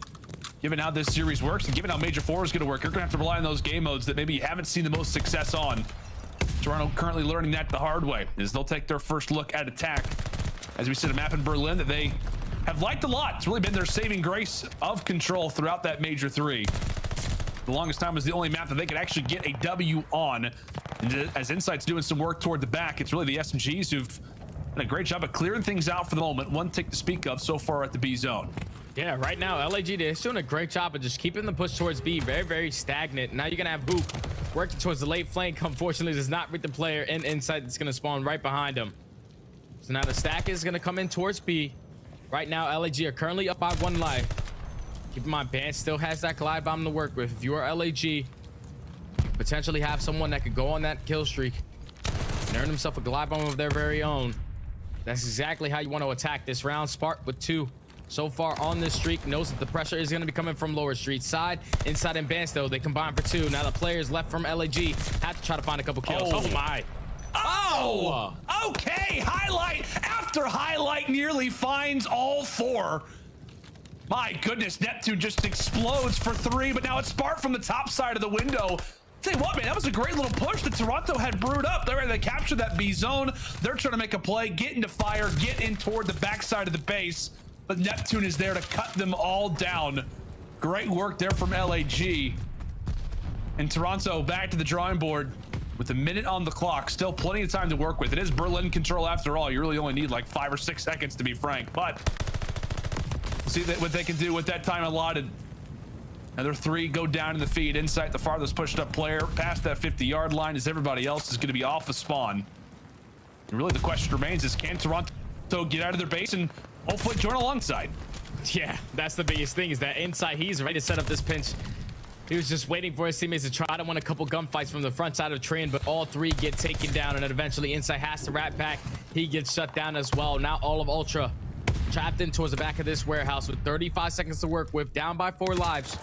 given how this series works and given how Major 4 is going to work, you're going to have to rely on those game modes that maybe you haven't seen the most success on. Toronto currently learning that the hard way, as they'll take their first look at attack. As we see a map in Berlin that they have liked a lot. It's really been their saving grace of control throughout that Major 3. The longest time was the only map that they could actually get a W on. And as Insight's doing some work toward the back, it's really the SMGs who've done a great job of clearing things out for the moment. 1 tick to speak of so far at the B zone. Yeah, right now, LAG, they're doing a great job of just keeping the push towards B very, very stagnant. Now you're going to have Huke working towards the late flank. Unfortunately, does not read the player, and Insight that's going to spawn right behind him. So now the stack is going to come in towards B. Right now, LAG are currently up by 1 life. Keep in mind, Ban still has that glide bomb to work with. If you are LAG, you potentially have someone that could go on that kill streak and earn himself a glide bomb of their very own. That's exactly how you want to attack this round. Spark with 2 so far on this streak, knows that the pressure is going to be coming from lower street side. Inside and Ban though, they combine for 2. Now the players left from LAG have to try to find a couple kills. Oh my. Oh, okay. Highlight after highlight nearly finds all 4. My goodness, Neptune just explodes for 3, but now it's Spark from the top side of the window. Tell you what, man, that was a great little push that Toronto had brewed up. They captured that B zone. They're trying to make a play, get into fire, get in toward the backside of the base, but Neptune is there to cut them all down. Great work there from LAG. And Toronto back to the drawing board with a minute on the clock. Still plenty of time to work with. It is Berlin control after all. You really only need like 5 or 6 seconds to be frank, but we'll see what they can do with that time allotted. Another 3 go down in the feed. Insight, the farthest pushed up player past that 50-yard line, as everybody else is going to be off the spawn. And really the question remains is, can Toronto get out of their base and hopefully join alongside? Yeah, that's the biggest thing, is that Insight, he's ready to set up this pinch. He was just waiting for his teammates to try to win a couple gunfights from the front side of Train, but all 3 get taken down, and then eventually Insight has to rat pack. He gets shut down as well. Now all of Ultra trapped in towards the back of this warehouse with 35 seconds to work with, down by 4 lives.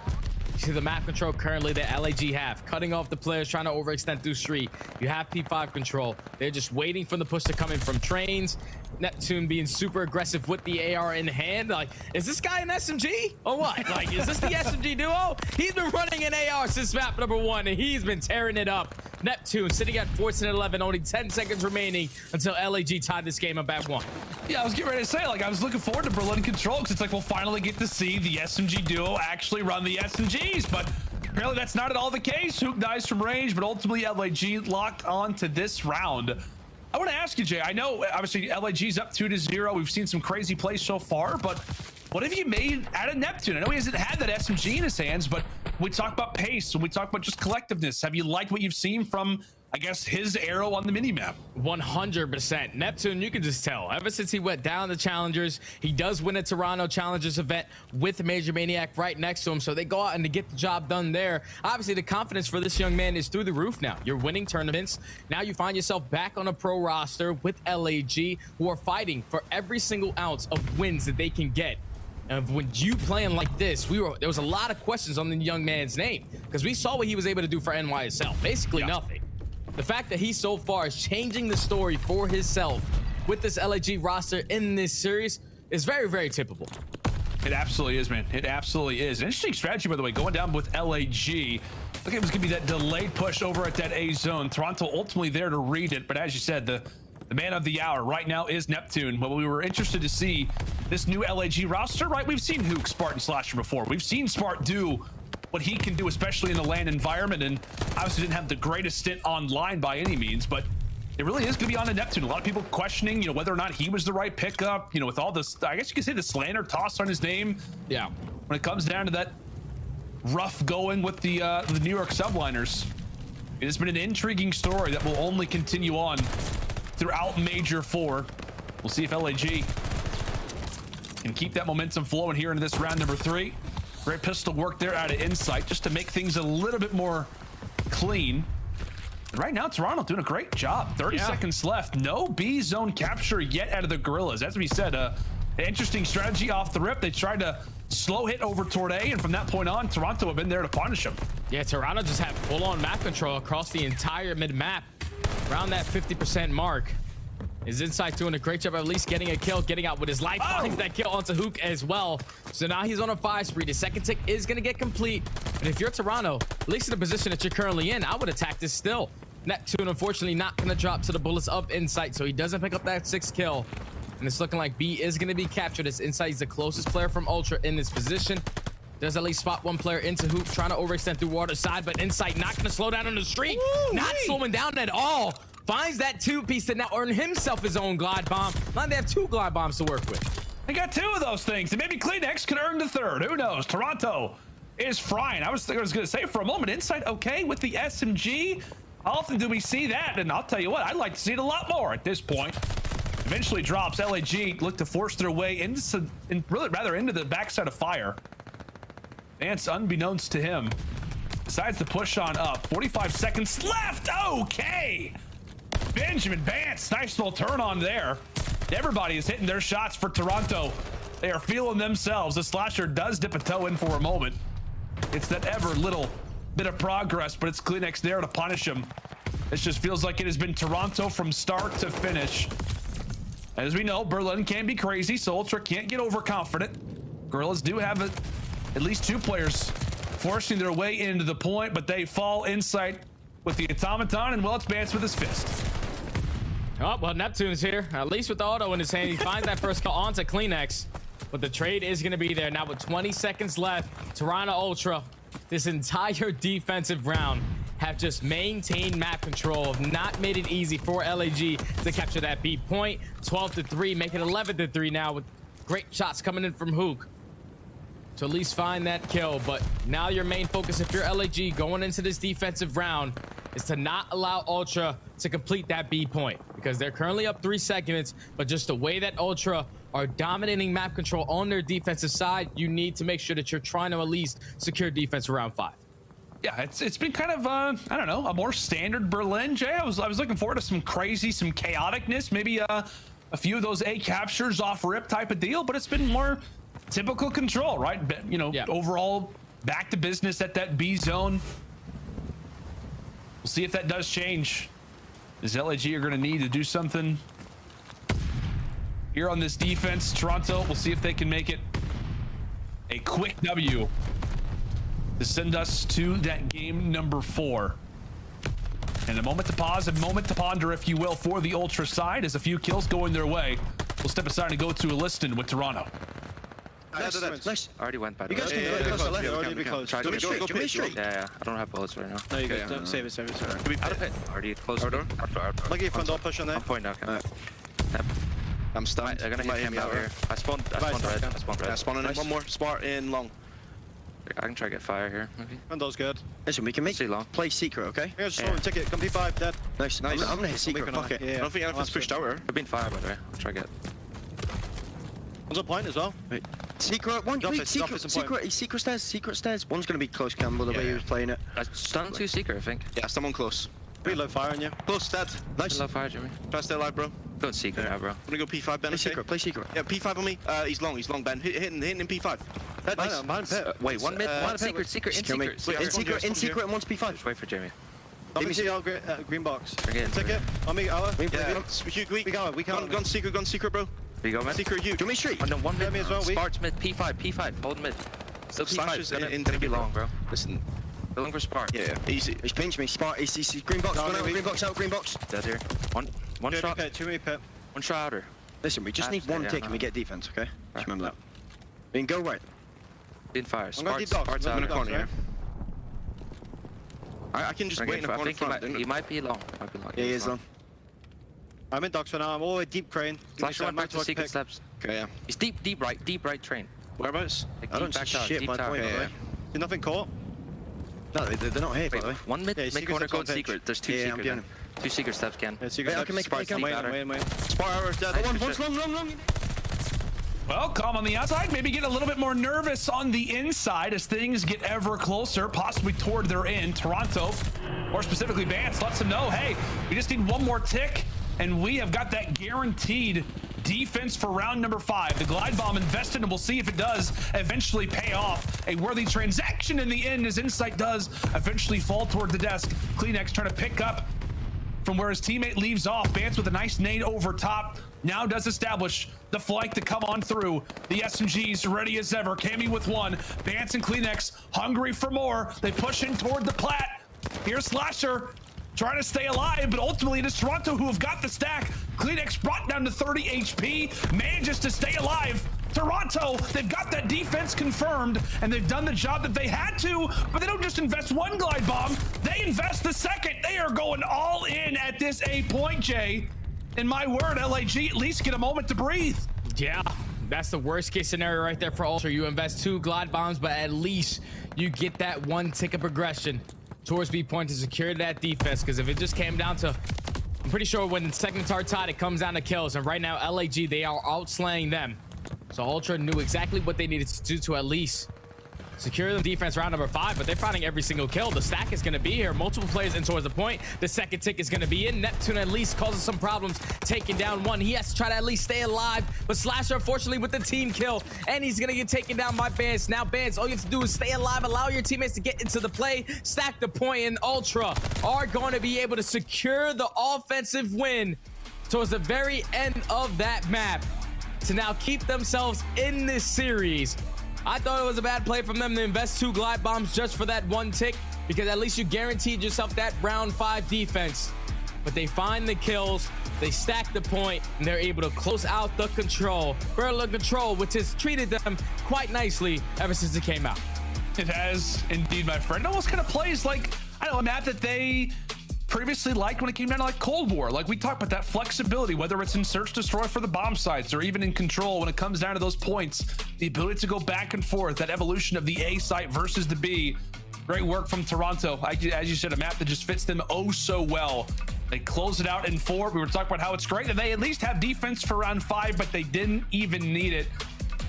You see the map control currently that LAG have, cutting off the players trying to overextend through street. You have P5 control. They're just waiting for the push to come in from Trains. Neptune being super aggressive with the AR in hand. Like, is this guy an SMG or what? Like, is this the SMG duo? He's been running an AR since map number 1, and he's been tearing it up. Neptune sitting at 14-11, only 10 seconds remaining until LAG tied this game up at 1. Yeah, I was getting ready to say, like, I was looking forward to Berlin control, because it's like we'll finally get to see the SMG duo actually run the SMGs, but apparently that's not at all the case. Huke dies from range, but ultimately LAG locked on to this round. I want to ask you, Jay, I know obviously LAG's up 2-0. We've seen some crazy plays so far, but what have you made out of Neptune? I know he hasn't had that SMG in his hands, but we talk about pace and we talk about just collectiveness. Have you liked what you've seen from, I guess, his arrow on the minimap? 100%. Neptune, you can just tell. Ever since he went down the Challengers, he does win a Toronto Challengers event with Major Maniac right next to him, so they go out and to get the job done there. Obviously, the confidence for this young man is through the roof now. You're winning tournaments. Now you find yourself back on a pro roster with LAG, who are fighting for every single ounce of wins that they can get. And when you playing like this, there was a lot of questions on the young man's name, because we saw what he was able to do for NYSL. Basically nothing. The fact that he so far is changing the story for himself with this LAG roster in this series is very, very tippable. It absolutely is, man. It absolutely is. An interesting strategy, by the way, going down with LAG. Look, it was going to be that delayed push over at that A zone. Toronto ultimately there to read it, but as you said, the The man of the hour right now is Neptune. Well, we were interested to see this new LAG roster, right? We've seen Huke, Spartan, Slasher before. We've seen Spart do what he can do, especially in the LAN environment, and obviously didn't have the greatest stint online by any means, but it really is going to be on to Neptune. A lot of people questioning, whether or not he was the right pickup, with all this, I guess you could say the slander tossed on his name. Yeah. When it comes down to that rough going with the New York Subliners, it has been an intriguing story that will only continue on throughout Major 4. We'll see if LAG can keep that momentum flowing here into this round number 3. Great pistol work there out of Insight just to make things a little bit more clean. And right now, Toronto doing a great job. 30 seconds left. No B zone capture yet out of the Guerrillas. As we said, an interesting strategy off the rip. They tried to slow hit over toward A, and from that point on, Toronto have been there to punish them. Yeah, Toronto just had full-on map control across the entire mid-map, around that 50% mark. Is Insight doing a great job of at least getting a kill, getting out with his life, finds that kill onto Huke as well. So now he's on a 5 spree. The second tick is going to get complete. And if you're Toronto, at least in the position that you're currently in, I would attack this still. Neptune, unfortunately, not going to drop to the bullets of Insight, so he doesn't pick up that 6th kill. And it's looking like B is going to be captured as Insight is the closest player from Ultra in this position. Does at least spot one player into Huke, trying to overextend through water side, but Insight not going to slow down on the streak. Not slowing down at all. Finds that 2-piece to now earn himself his own glide bomb. Now they have 2 glide bombs to work with. They got 2 of those things, and maybe CleanX could earn the 3rd. Who knows? Toronto is frying. I was going to say for a moment, Insight okay with the SMG. How often do we see that? And I'll tell you what, I'd like to see it a lot more at this point. Eventually drops. LAG look to force their way into the backside of fire. Vance, unbeknownst to him, decides to push on up. 45 seconds left. Okay. Benjamin Vance, nice little turn on there. Everybody is hitting their shots for Toronto. They are feeling themselves. The Slasher does dip a toe in for a moment. It's that ever little bit of progress, but it's CleanX there to punish him. This just feels like it has been Toronto from start to finish. As we know, Berlin can be crazy, so Ultra can't get overconfident. Guerrillas do have at least 2 players forcing their way into the point, but they fall Insight with the automaton, and well, it's Vance with his fist. Oh, well, Neptune's here, at least with the auto in his hand. He finds that first kill onto CleanX, but the trade is going to be there. Now with 20 seconds left, Toronto Ultra, this entire defensive round, have just maintained map control, have not made it easy for LAG to capture that B point. 12-3, make it 11-3 now with great shots coming in from Huke to at least find that kill. But now your main focus, if you're LAG going into this defensive round, is to not allow Ultra to complete that B point, because they're currently up 3 seconds, but just the way that Ultra are dominating map control on their defensive side, you need to make sure that you're trying to at least secure defense around 5. Yeah, it's been kind of I don't know, a more standard Berlin, Jay. I was looking forward to some crazy, some chaoticness, maybe a few of those A captures off rip type of deal, but it's been more typical control, right? Overall back to business at that B zone. We'll see if that does change. Is LAG are going to need to do something here on this defense. Toronto, we'll see if they can make it a quick W to send us to that game number 4. And a moment to pause, a moment to ponder, if you will, for the Ultra side, as a few kills going their way. We'll step aside and go to Liston with Toronto. Nice. Already went by the You guys can go close to left. Already be close. Try to Go straight. Yeah, I don't have bullets right now. No, you guys don't. Save it. Out of pit. Already close. Look at your front door push on there. I'm pointing out. Alright. I'm stunned. They're gonna hit me out here. I spawned red. Yeah, spawn on it. One more. Spart in long. I can try to get fire here, maybe. Front door's good. Listen, we can make See long. play secret, okay? Yeah. Ticket. Come P5, dead. Nice. I'm gonna hit secret. Fuck it. I don't think anything's pushed out here. I've been fire, by the way. I'll try to get. One's on point as well. Wait. Secret. One. Wait, secret stairs. One's gonna be close, Campbell, the way he was playing it. I stunned 2 secret, I think. Yeah, someone close. Pretty low fire on you. Close, dead. Nice. Low fire, Jimmy. Try to stay alive, bro. Go secret now, bro. I'm gonna go P5, Ben. Play secret. Yeah, P5 on me. He's long, Ben. Hitting in P5. Nice. Wait, one mid, one secret. In secret, and one's P5. Just wait for Jamie. Let me see our green box. Ticket. On me, Ower. Yeah. We can't. Gone secret, bro. We go, man. Secret, you. Do me street. Oh, no, one mid. Me as well. Sparks mid. P5. Hold mid. Still Slashers P5. Gonna be long, bro. Listen. Looking for Spark. Yeah, easy. He's pinched me. Spark. He's green box. Green box out. Green box. Dead here. One. One shot. Too many pit. One shot outer. Listen, we just need one tick and we get defense, okay? Just remember that. We can go right. In fire. I'm gonna deep dogs. Sparks I'm in the outer. corner here. I can just wait in the corner. I think he might be long. Yeah, he is long. I'm in docks for now. I'm all the way deep crane. Flash one back to secret steps. Okay, yeah. He's deep right train. Whereabouts? Like I don't see shit by the way, by the way. There's nothing caught. No, they're not here, by the way. One mid corner code secret. There's two secret. Two secret steps, Ken. Yeah, secret steps. I can make Sparks wait. Spar arrows dead. One's long. Well, calm on the outside, maybe get a little bit more nervous on the inside as things get ever closer, possibly toward their end. Toronto, or specifically Vance, lets them know, hey, we just need one more tick, and we have got that guaranteed defense for round number 5. The glide bomb invested, and we'll see if it does eventually pay off. A worthy transaction in the end, as Insight does eventually fall toward the desk. CleanX trying to pick up from where his teammate leaves off. Vance with a nice nade over top. Now does establish the flank to come on through. The SMGs ready as ever. Cammy with one. Vance and CleanX hungry for more. They push in toward the plat. Here's Slasher trying to stay alive, but ultimately it is Toronto who have got the stack. CleanX brought down to 30 HP, manages to stay alive. Toronto, they've got that defense confirmed, and they've done the job that they had to, but they don't just invest one glide bomb, they invest the second. They are going all in at this A point, Jay. In my word, LAG at least get a moment to breathe. Yeah, that's the worst case scenario right there for Ultra. You invest 2 glide bombs, but at least you get that 1 tick of progression towards B point to secure that defense. Because if it just came down to, I'm pretty sure when the seconds are tied, it comes down to kills. And right now, LAG, they are outslaying them. So Ultra knew exactly what they needed to do to at least secure the defense round number 5, but they're finding every single kill. The stack is going to be here. Multiple players in towards the point. The second tick is going to be in. Neptune at least causes some problems, taking down one. He has to try to at least stay alive, but Slasher, unfortunately, with the team kill, and he's going to get taken down by Bans. Now, Bans, all you have to do is stay alive, allow your teammates to get into the play, stack the point, and Ultra are going to be able to secure the offensive win towards the very end of that map to now keep themselves in this series. I thought it was a bad play from them to invest 2 glide bombs just for that 1 tick, because at least you guaranteed yourself that round 5 defense. But they find the kills, they stack the point, and they're able to close out the control. Guerrilla control, which has treated them quite nicely ever since it came out. It has indeed, my friend. It almost kind of plays like, I don't know, a map that they previously liked when it came down to like Cold War. Like we talked about that flexibility, whether it's in search destroy for the bomb sites or even in control when it comes down to those points, the ability to go back and forth, that evolution of the A site versus the B. Great work from Toronto. As you said, a map that just fits them oh so well. They close it out in 4. We were talking about how it's great that they at least have defense for round 5, but they didn't even need it.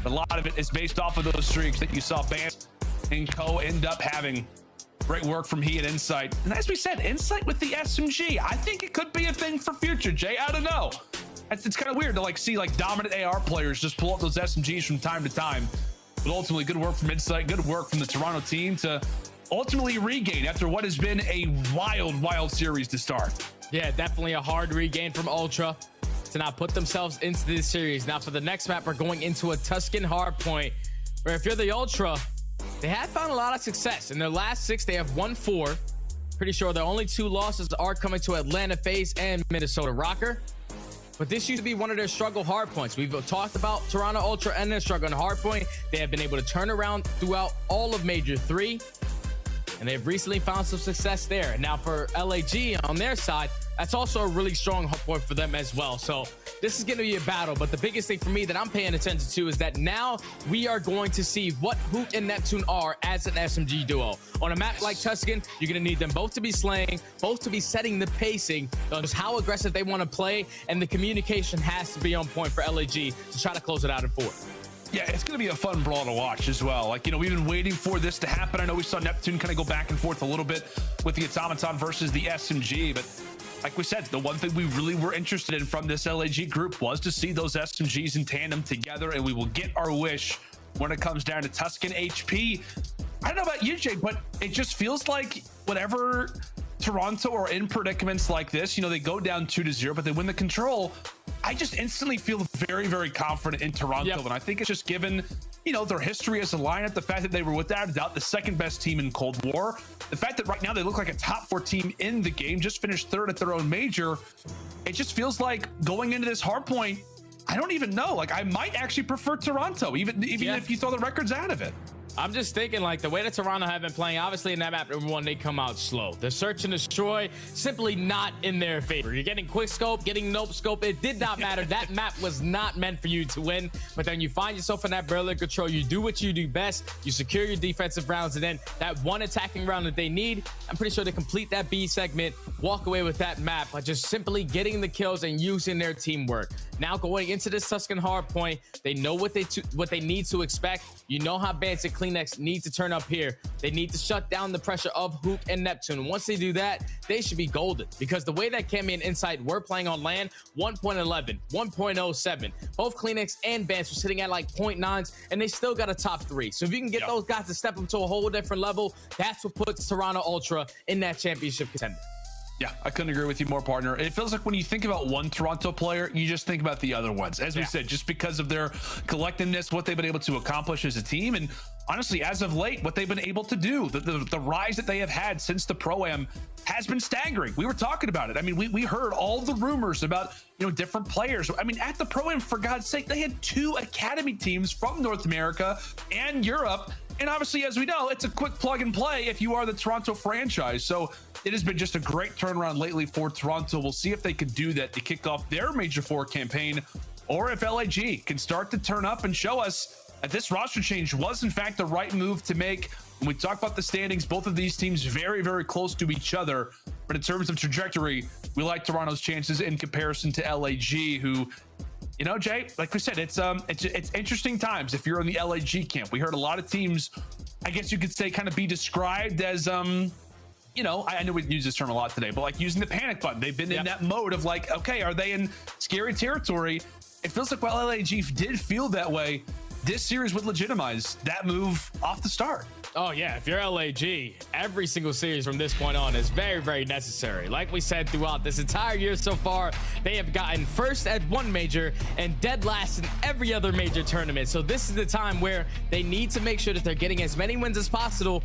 A lot of it is based off of those streaks that you saw Bans and Co end up having. Great work from he and Insight. And as we said, Insight with the SMG. I think it could be a thing for future, Jay. I don't know. It's kind of weird to like see like dominant AR players just pull up those SMGs from time to time. But ultimately, good work from Insight. Good work from the Toronto team to ultimately regain after what has been a wild series to start. Yeah, definitely a hard regain from Ultra to now put themselves into this series. Now for the next map, we're going into a Tuscan hardpoint, where if you're the Ultra, they have found a lot of success. In their last 6, they have won 4. Pretty sure their only 2 losses are coming to Atlanta FaZe and Minnesota Røkkr. But this used to be one of their struggle hardpoints. We've talked about Toronto Ultra and their struggle in hardpoint. They have been able to turn around throughout all of Major 3. And they've recently found some success there. And now for LAG on their side, that's also a really strong hardpoint for them as well. So this is going to be a battle. But the biggest thing for me that I'm paying attention to is that now we are going to see what Huke and Neptune are as an SMG duo. On a map like Tuscan, you're going to need them both to be slaying, both to be setting the pacing on just how aggressive they want to play. And the communication has to be on point for LAG to try to close it out in 4. Yeah, it's going to be a fun brawl to watch as well. Like, you know, we've been waiting for this to happen. I know we saw Neptune kind of go back and forth a little bit with the Automaton versus the SMG, but like we said, the one thing we really were interested in from this LAG group was to see those SMGs in tandem together, and we will get our wish when it comes down to Tuscan HP. I don't know about you, Jay, but it just feels like whenever Toronto are in predicaments like this, you know, they go down 2-0, but they win the control. I just instantly feel very, very confident in Toronto. And I think it's just given, you know, their history as a lineup, the fact that they were without a doubt the second best team in Cold War, the fact that right now they look like a top 4 team in the game, just finished 3rd at their own major. It just feels like going into this hard point, I don't even know. Like, I might actually prefer Toronto, even if you throw the records out of it. I'm just thinking, like, the way that Toronto have been playing, obviously in that map, number one, they come out slow. The search and destroy, simply not in their favor. You're getting quick scope, getting nope scope. It did not matter. That map was not meant for you to win. But then you find yourself in that barrel control. You do what you do best. You secure your defensive rounds. And then that one attacking round that they need, I'm pretty sure they complete that B segment, walk away with that map by just simply getting the kills and using their teamwork. Now going into this Tuscan hard point, they know what they need to expect. You know how aBeZy CleanX need to turn up here. They need to shut down the pressure of Huke and Neptune. Once they do that, they should be golden, because the way that Cammy and Insight were playing on land, 1.11, 1.07, both CleanX and aBeZy were sitting at like 0.9s, and they still got a top 3. So if you can get those guys to step up to a whole different level, that's what puts Toronto Ultra in that championship contender. Yeah, I couldn't agree with you more, partner. It feels like when you think about one Toronto player, you just think about the other ones. As we said, just because of their collectiveness, what they've been able to accomplish as a team, and honestly, as of late, what they've been able to do, the rise that they have had since the Pro-Am has been staggering. We were talking about it. I mean, we heard all the rumors about, you know, different players. I mean, at the Pro-Am, for God's sake, they had 2 academy teams from North America and Europe. And obviously, as we know, it's a quick plug and play if you are the Toronto franchise. So it has been just a great turnaround lately for Toronto. We'll see if they can do that to kick off their Major IV campaign, or if LAG can start to turn up and show us that this roster change was in fact the right move to make. When we talk about the standings, both of these teams very, very close to each other. But in terms of trajectory, we like Toronto's chances in comparison to LAG, who, you know, Jay, like we said, it's interesting times if you're in the LAG camp. We heard a lot of teams, I guess you could say, kind of be described as, you know, I know we use this term a lot today, but like using the panic button. They've been in that mode of like, okay, are they in scary territory? It feels like while LAG did feel that way, this series would legitimize that move off the start. Oh yeah, if you're LAG, every single series from this point on is very, very necessary. Like we said throughout this entire year so far, they have gotten first at one major and dead last in every other major tournament. So this is the time where they need to make sure that they're getting as many wins as possible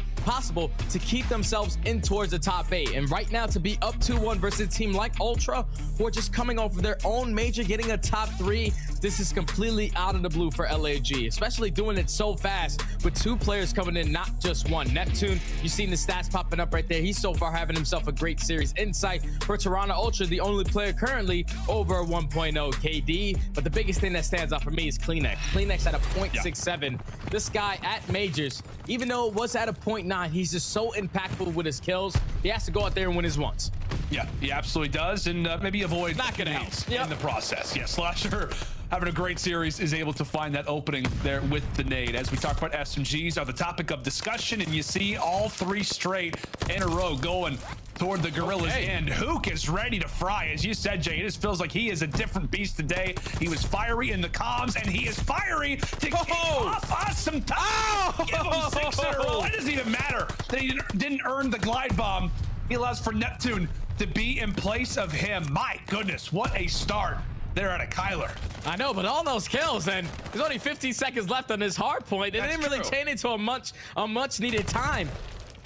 to keep themselves in towards the top 8. And right now, to be up 2-1 versus a team like Ultra, who are just coming off of their own major, getting a top 3, this is completely out of the blue for LAG, especially doing it so fast with 2 players coming in, not just one. Neptune, you've seen the stats popping up right there. He's so far having himself a great series. Insight for Toronto Ultra, the only player currently over 1.0 KD. But the biggest thing that stands out for me is CleanX. CleanX at a 0.67. This guy at majors, even though it was at a 0.9, he's just so impactful with his kills. He has to go out there and win his ones. Yeah, he absolutely does, and maybe avoid knocking out in the process. Yeah, Slasher having a great series is able to find that opening there with the nade. As we talk about SMGs are the topic of discussion, and you see all 3 straight in a row going toward the Guerrillas, and Huke is ready to fry. As you said, Jay, it just feels like he is a different beast today. He was fiery in the comms, and he is fiery to kick off us some time. Give him 6 in a row. It doesn't even matter that he didn't earn the glide bomb. He allows for Neptune to be in place of him. My goodness, what a start there at a Kyler. I know, but all those kills, and there's only 15 seconds left on this hard point. It didn't really chain into a much needed time.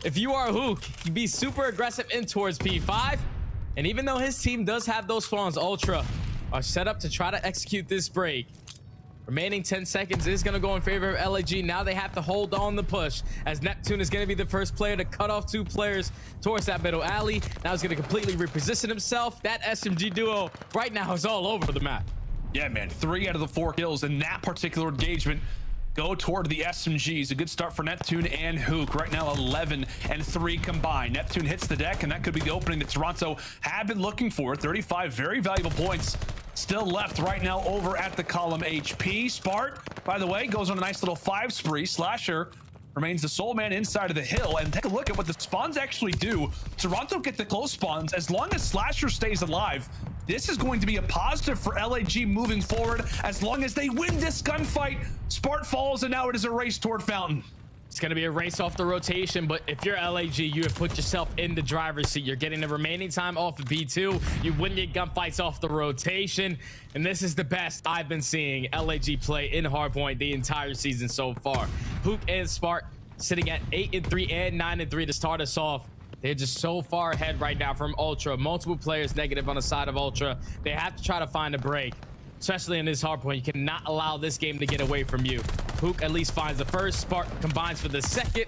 If you are Huke, you be super aggressive in towards P5. And even though his team does have those spawns, Ultra are set up to try to execute this break. Remaining 10 seconds is going to go in favor of LAG. Now they have to hold on the push, as Neptune is going to be the first player to cut off 2 players towards that middle alley. Now he's going to completely reposition himself. That SMG duo right now is all over the map. Yeah, man, 3 out of the 4 kills in that particular engagement go toward the SMGs. A good start for Neptune and Huke. Right now, 11 and 3 combined. Neptune hits the deck, and that could be the opening that Toronto have been looking for. 35 very valuable points still left right now over at the column HP. Spart, by the way, goes on a nice little 5 spree. Slasher remains the sole man inside of the hill, and take a look at what the spawns actually do. Toronto get the close spawns. As long as Slasher stays alive, this is going to be a positive for LAG moving forward. As long as they win this gunfight, Spart falls, and now it is a race toward Fountain. It's going to be a race off the rotation, but if you're LAG, you have put yourself in the driver's seat. You're getting the remaining time off of B2. You win your gunfights off the rotation, and this is the best I've been seeing LAG play in Hardpoint the entire season so far. Huke and Spark sitting at 8-3 and 9-3 to start us off. They're just so far ahead right now from Ultra. Multiple players negative on the side of Ultra. They have to try to find a break, especially in this hardpoint. You cannot allow this game to get away from you. Huke at least finds the first. Spark combines for the second.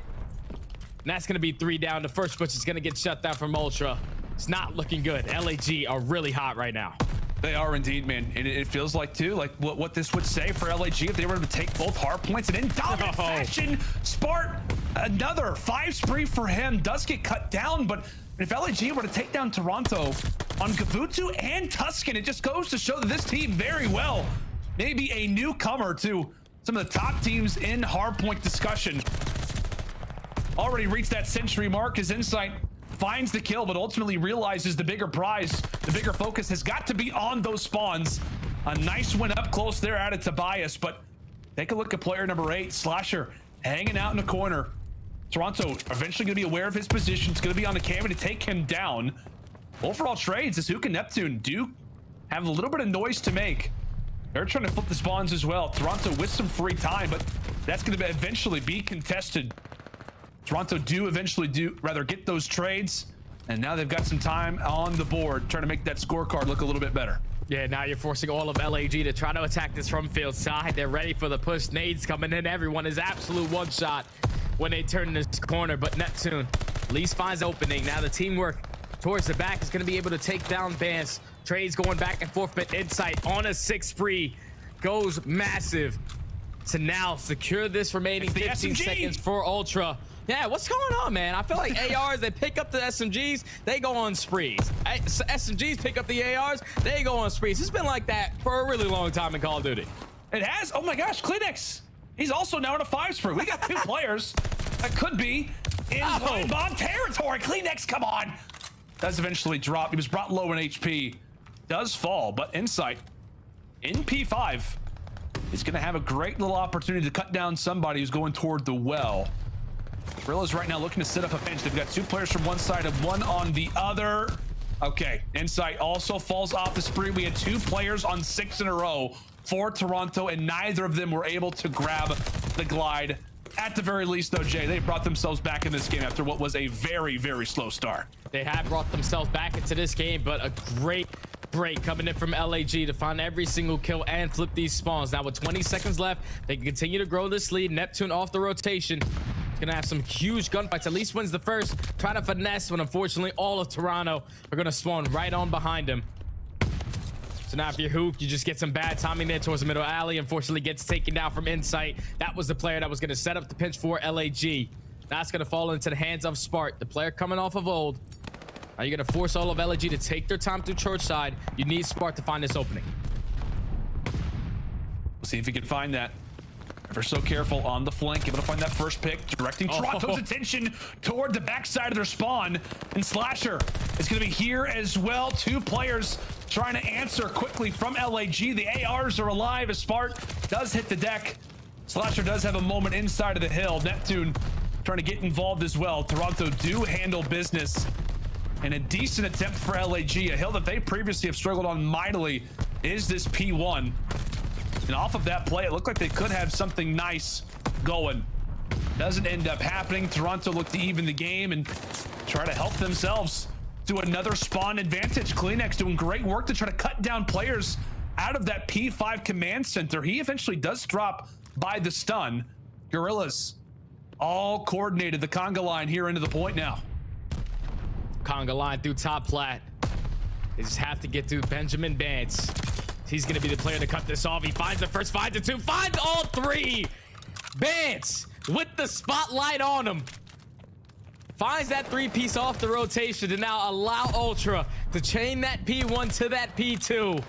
And that's going to be 3 down. The first push is going to get shut down from Ultra. It's not looking good. LAG are really hot right now. They are indeed, man. And it feels like, too, like what this would say for LAG if they were to take both hard points and in dominant fashion. Spark, another 5 spree for him, does get cut down, but if LAG were to take down Toronto on Gavutu and Tuscan, it just goes to show that this team very well maybe a newcomer to some of the top teams in hardpoint discussion. Already reached that century mark as Insight finds the kill, but ultimately realizes the bigger prize, the bigger focus has got to be on those spawns. A nice win up close there out of Tobias, but take a look at player number 8, Slasher, hanging out in the corner. Toronto eventually going to be aware of his position. It's going to be on the Cammy to take him down. Overall trades as Huke and Neptune do have a little bit of noise to make. They're trying to flip the spawns as well. Toronto with some free time, but that's going to eventually be contested. Toronto do eventually get those trades, and now they've got some time on the board trying to make that scorecard look a little bit better. Yeah, now you're forcing all of LAG to try to attack this from field side. They're ready for the push. Nades coming in. Everyone is absolute one shot when they turn this corner, but Neptune at least finds opening. Now the teamwork towards the back is going to be able to take down Bans. Trades going back and forth, but Insight on a 6 spree goes massive to now secure this remaining 15 seconds for Ultra. Yeah, what's going on, man? I feel like ARs, they pick up the SMGs, they go on sprees. SMGs pick up the ARs, they go on sprees. It's been like that for a really long time in Call of Duty. It has. Oh my gosh, CleanX. He's also now in a 5 spree. We got 2 players that could be in blind bomb territory. CleanX, come on. Does eventually drop. He was brought low in HP. Does fall, but Insight in P5 is going to have a great little opportunity to cut down somebody who's going toward the well. Guerrillas right now looking to set up a bench. They've got 2 players from one side and 1 on the other. Okay, Insight also falls off the spree. We had 2 players on 6 in a row for Toronto, and neither of them were able to grab the glide. At the very least, though, Jay, they brought themselves back in this game after what was a very, very slow start. They have brought themselves back into this game, but a great break coming in from LAG to find every single kill and flip these spawns. Now with 20 seconds left, they can continue to grow this lead. Neptune off the rotation. Gonna have some huge gunfights. At least wins the first. Trying to finesse, but unfortunately all of Toronto are gonna spawn right on behind him. So now if you're Huke, you just get some bad timing there towards the middle alley. Unfortunately gets taken down from Insight. That was the player that was gonna set up the pinch for LAG. That's gonna fall into the hands of Spark, the player coming off of old. Now you're gonna force all of LAG to take their time through church side. You need Spark to find this opening. We'll see if he can find that. Ever so careful on the flank, able to find that first pick, directing Toronto's attention toward the backside of their spawn. And Slasher is going to be here as well. 2 players trying to answer quickly from LAG. The ARs are alive as Spark does hit the deck. Slasher does have a moment inside of the hill. Neptune trying to get involved as well. Toronto do handle business. And a decent attempt for LAG. A hill that they previously have struggled on mightily is this P1. And off of that play, it looked like they could have something nice going. Doesn't end up happening. Toronto looked to even the game and try to help themselves to another spawn advantage. CleanX doing great work to try to cut down players out of that P5 command center. He eventually does drop by the stun. Guerrillas all coordinated the conga line here into the point now. Conga line through top plat. They just have to get through Benjamin Bance. He's going to be the player to cut this off. He finds the first, finds the 2, finds all 3. Bance with the spotlight on him. Finds that 3-piece off the rotation to now allow Ultra to chain that P1 to that P2.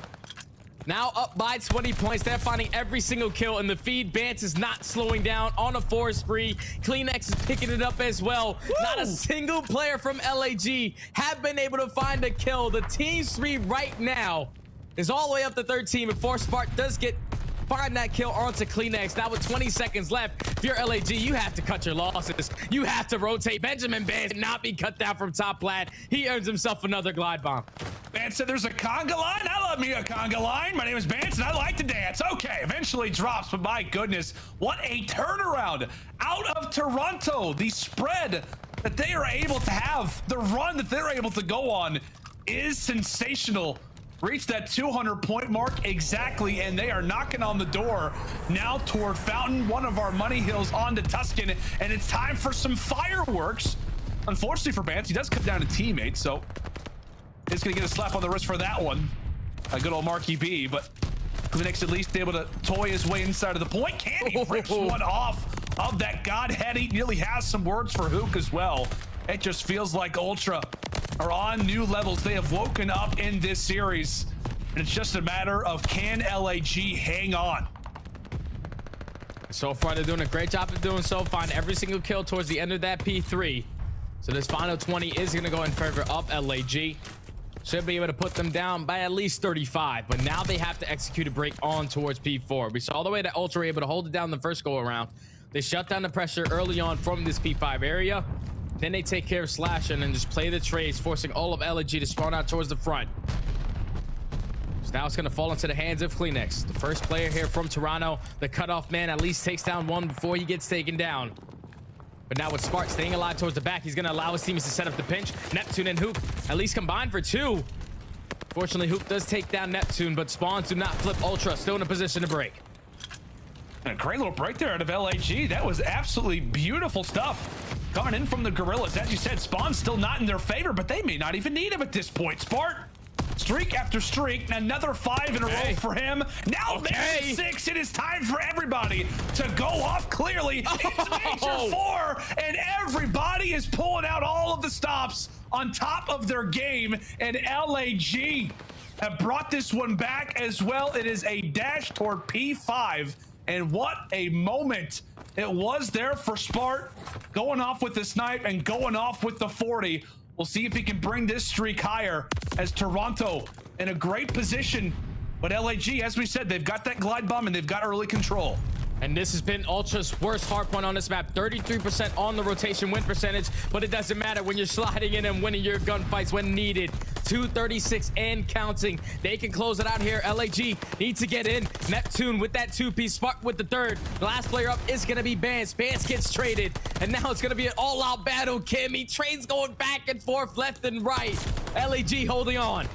Now up by 20 points. They're finding every single kill, and the feed Bance is not slowing down on a 4 spree. CleanX is picking it up as well. Woo! Not a single player from LAG have been able to find a kill. The team spree right now is all the way up to 13 before Spark does find that kill onto CleanX. Now with 20 seconds left, If you're LAG, you have to cut your losses. You have to rotate. Benjamin Bance not be cut down from top plat. He earns himself another glide bomb. Bance said there's a conga line. I love me a conga line. My name is Bance and I like to dance. Okay, eventually drops, but my goodness, what a turnaround out of Toronto. The spread that they are able to have, the run that they're able to go on is sensational. Reach that 200-point mark exactly, and they are knocking on the door now toward Fountain, one of our money hills onto Tuscan, and it's time for some fireworks. Unfortunately for Bance, he does cut down a teammate, so he's gonna get a slap on the wrist for that one. A good old Marky B, but CleanX at least able to toy his way inside of the point. Cammy rips one off of that godhead. He nearly has some words for Huke as well. It just feels like Ultra are on new levels. They have woken up in this series, and it's just a matter of can LAG hang on. So far, they're doing a great job of doing so. Find every single kill towards the end of that P3. So this final 20 is going to go in favor of LAG. Should be able to put them down by at least 35, but now they have to execute a break on towards P4. We saw the way that Ultra were able to hold it down the first go around. They shut down the pressure early on from this P5 area. Then they take care of Slash and then just play the trades, forcing all of LAG to spawn out towards the front. So now it's going to fall into the hands of CleanX. The first player here from Toronto, the cutoff man, at least takes down one before he gets taken down. But now with Spark staying alive towards the back, he's going to allow his teammates to set up the pinch. Neptune and Huke at least combined for 2. Fortunately, Huke does take down Neptune, but spawns do not flip Ultra. Still in a position to break. And a great little break there out of LAG. That was absolutely beautiful stuff. Coming in from the Guerrillas. As you said, spawn's still not in their favor, but they may not even need him at this point. Spart, streak after streak. Another 5 in a row for him. Now there's 6. It is time for everybody to go off clearly. It's Major 4, and everybody is pulling out all of the stops on top of their game, and LAG have brought this one back as well. It is a dash toward P5, and what a moment it was there for Spart, going off with the snipe and going off with the 40. We'll see if he can bring this streak higher, as Toronto in a great position. But LAG, as we said, they've got that glide bomb and they've got early control. And this has been Ultra's worst hardpoint on this map. 33% on the rotation win percentage, but it doesn't matter when you're sliding in and winning your gunfights when needed. 236 and counting. They can close it out here. LAG needs to get in. Neptune with that 2-piece, Spark with the 3rd. The last player up is going to be Bance. Bance gets traded, and now it's going to be an all-out battle. Cammy, trades going back and forth, left and right. LAG holding on.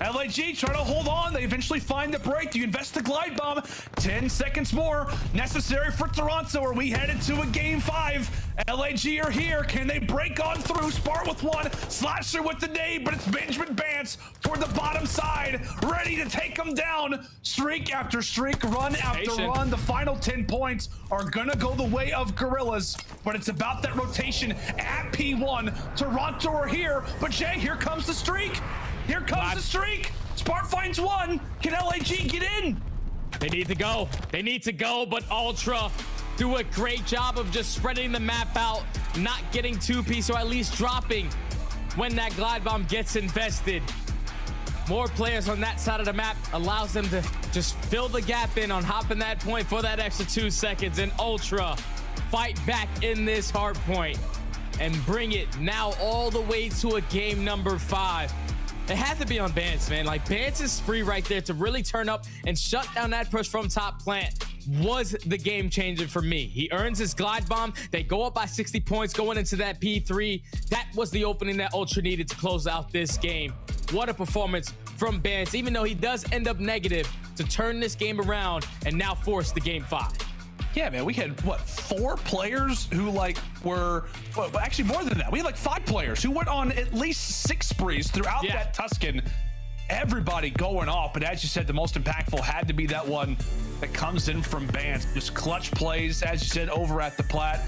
LAG trying to hold on. They eventually find the break. You invest the glide bomb. 10 seconds more necessary for Toronto. Are we headed to a game 5? LAG are here. Can they break on through? Spart with 1. Slasher with the nade, but it's Benjamin Bance toward the bottom side, ready to take them down. Streak after streak, run after run. The final 10 points are gonna go the way of Guerrillas, but it's about that rotation at P1. Toronto are here, but Jay, here comes the streak. Here comes the streak. Spart finds 1. Can LAG get in? They need to go. They need to go, but Ultra do a great job of just spreading the map out, not getting 2-piece, or at least dropping when that glide bomb gets invested. More players on that side of the map allows them to just fill the gap in on hopping that point for that extra 2 seconds. And Ultra fight back in this hard point and bring it now all the way to a game number 5. It had to be on Bance, man. Like, Bance's spree right there to really turn up and shut down that push from top plant was the game changer for me. He earns his glide bomb. They go up by 60 points going into that P3. That was the opening that Ultra needed to close out this game. What a performance from Bance, even though he does end up negative, to turn this game around and now force the game 5. Yeah, man, we had, what, 4 players who, like, were, well, actually more than that. We had, like, 5 players who went on at least 6 sprees throughout that Tuscan. Everybody going off, but as you said, the most impactful had to be that one that comes in from Bance. Just clutch plays, as you said, over at the plat.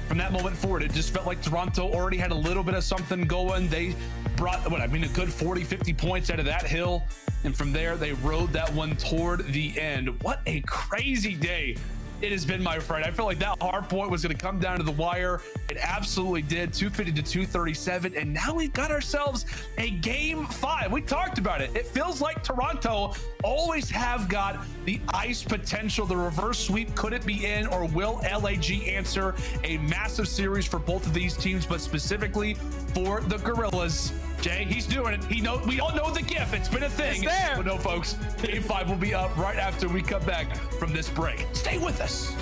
From that moment forward, it just felt like Toronto already had a little bit of something going. They brought, what, I mean, a good 40, 50 points out of that hill. And from there, they rode that one toward the end. What a crazy day it has been, my friend. I feel like that hard point was going to come down to the wire. It absolutely did. 250 to 237. And now we've got ourselves a game 5. We talked about it. It feels like Toronto always have got the ice potential. The reverse sweep, could it be in, or will LAG answer a massive series for both of these teams, but specifically for the Guerrillas? Jay, he's doing it. We all know the GIF. It's been a thing. It's there. But no, folks, game 5 will be up right after we come back from this break. Stay with us.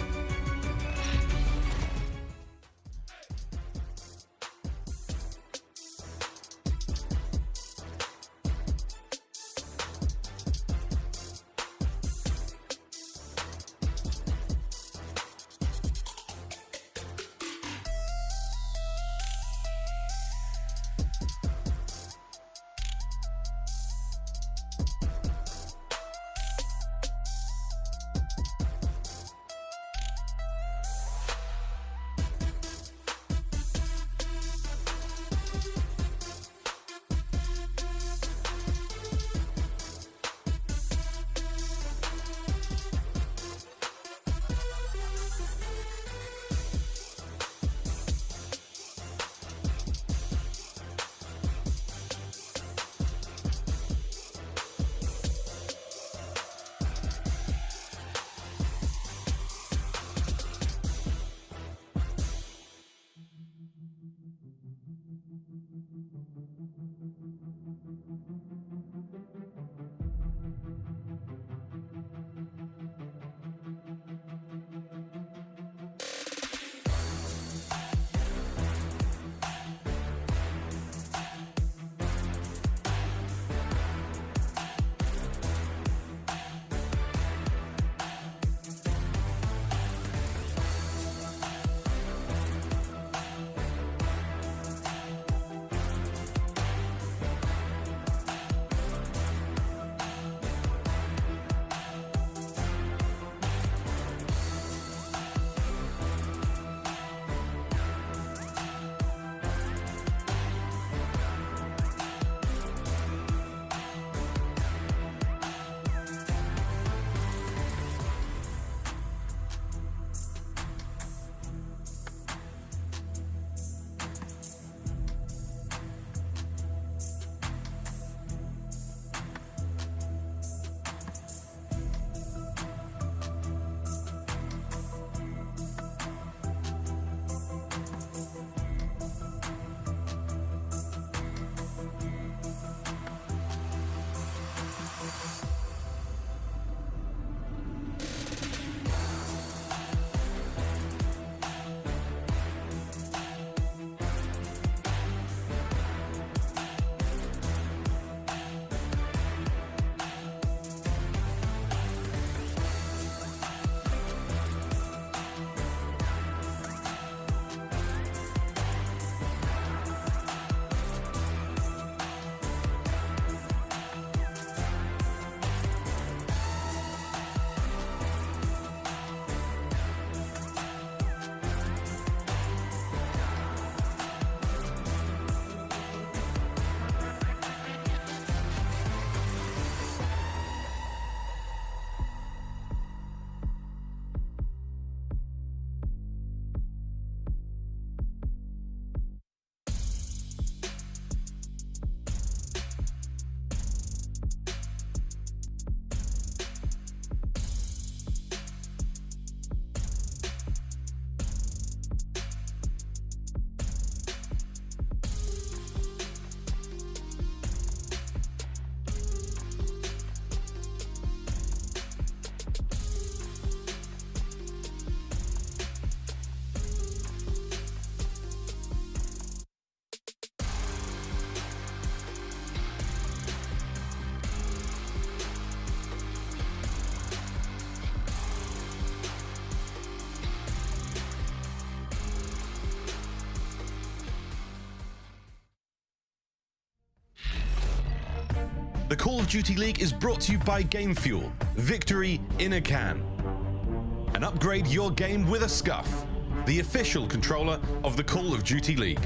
The Call of Duty League is brought to you by Game Fuel. Victory in a can. And upgrade your game with a Scuff, the official controller of the Call of Duty League.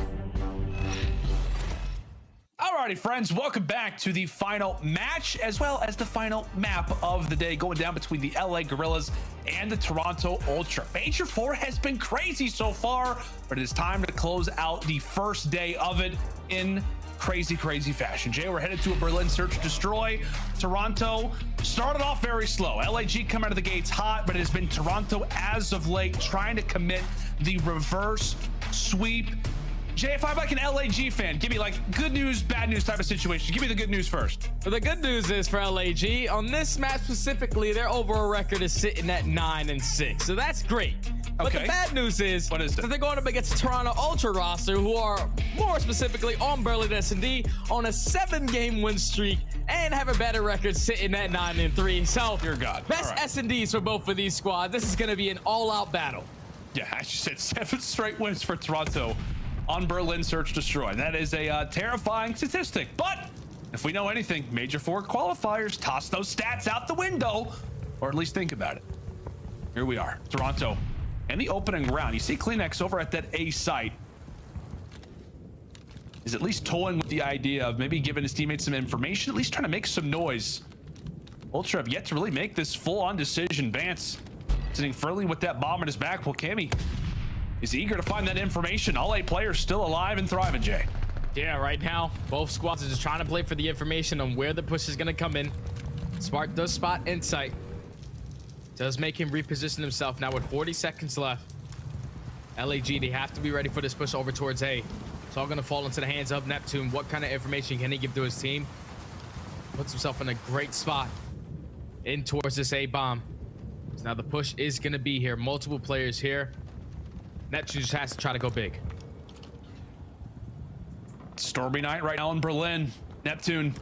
All Alrighty, friends, welcome back to the final match as well as the final map of the day, going down between the LA Guerrillas and the Toronto Ultra. Major IV has been crazy so far, but it is time to close out the first day of it in crazy fashion. Jay, we're headed to a Berlin search and destroy. Toronto started off very slow. LAG come out of the gates hot, but it has been Toronto as of late trying to commit the reverse sweep. Jay, if I'm like an LAG fan, give me like good news, bad news type of situation. Give me the good news first. Well, the good news is for LAG, on this match specifically, their overall record is sitting at 9-6. So that's great. But the bad news is, what is it? That they're going up against Toronto Ultra roster, who are more specifically on Berlin S&D on a 7-game win streak and have a better record sitting at 9-3. So, dear God. Best S&Ds for both of these squads. This is going to be an all-out battle. Yeah, as you said, 7 straight wins for Toronto on Berlin Search Destroy. That is a terrifying statistic. But if we know anything, Major IV Qualifiers toss those stats out the window, or at least think about it. Here we are, Toronto. In the opening round, you see CleanX over at that A site is at least toying with the idea of maybe giving his teammates some information, at least trying to make some noise. Ultra have yet to really make this full-on decision. Vance sitting firmly with that bomb in his back, while Cammy is eager to find that information. All 8 players still alive and thriving, Jay. Yeah, right now, both squads are just trying to play for the information on where the push is going to come in. Spark does spot Insight. Does make him reposition himself now with 40 seconds left. LAG, they have to be ready for this push over towards A. It's all going to fall into the hands of Neptune. What kind of information can he give to his team? Puts himself in a great spot in towards this A bomb. So now the push is going to be here. Multiple players here. Neptune just has to try to go big. Stormy night right now in Berlin. Neptune,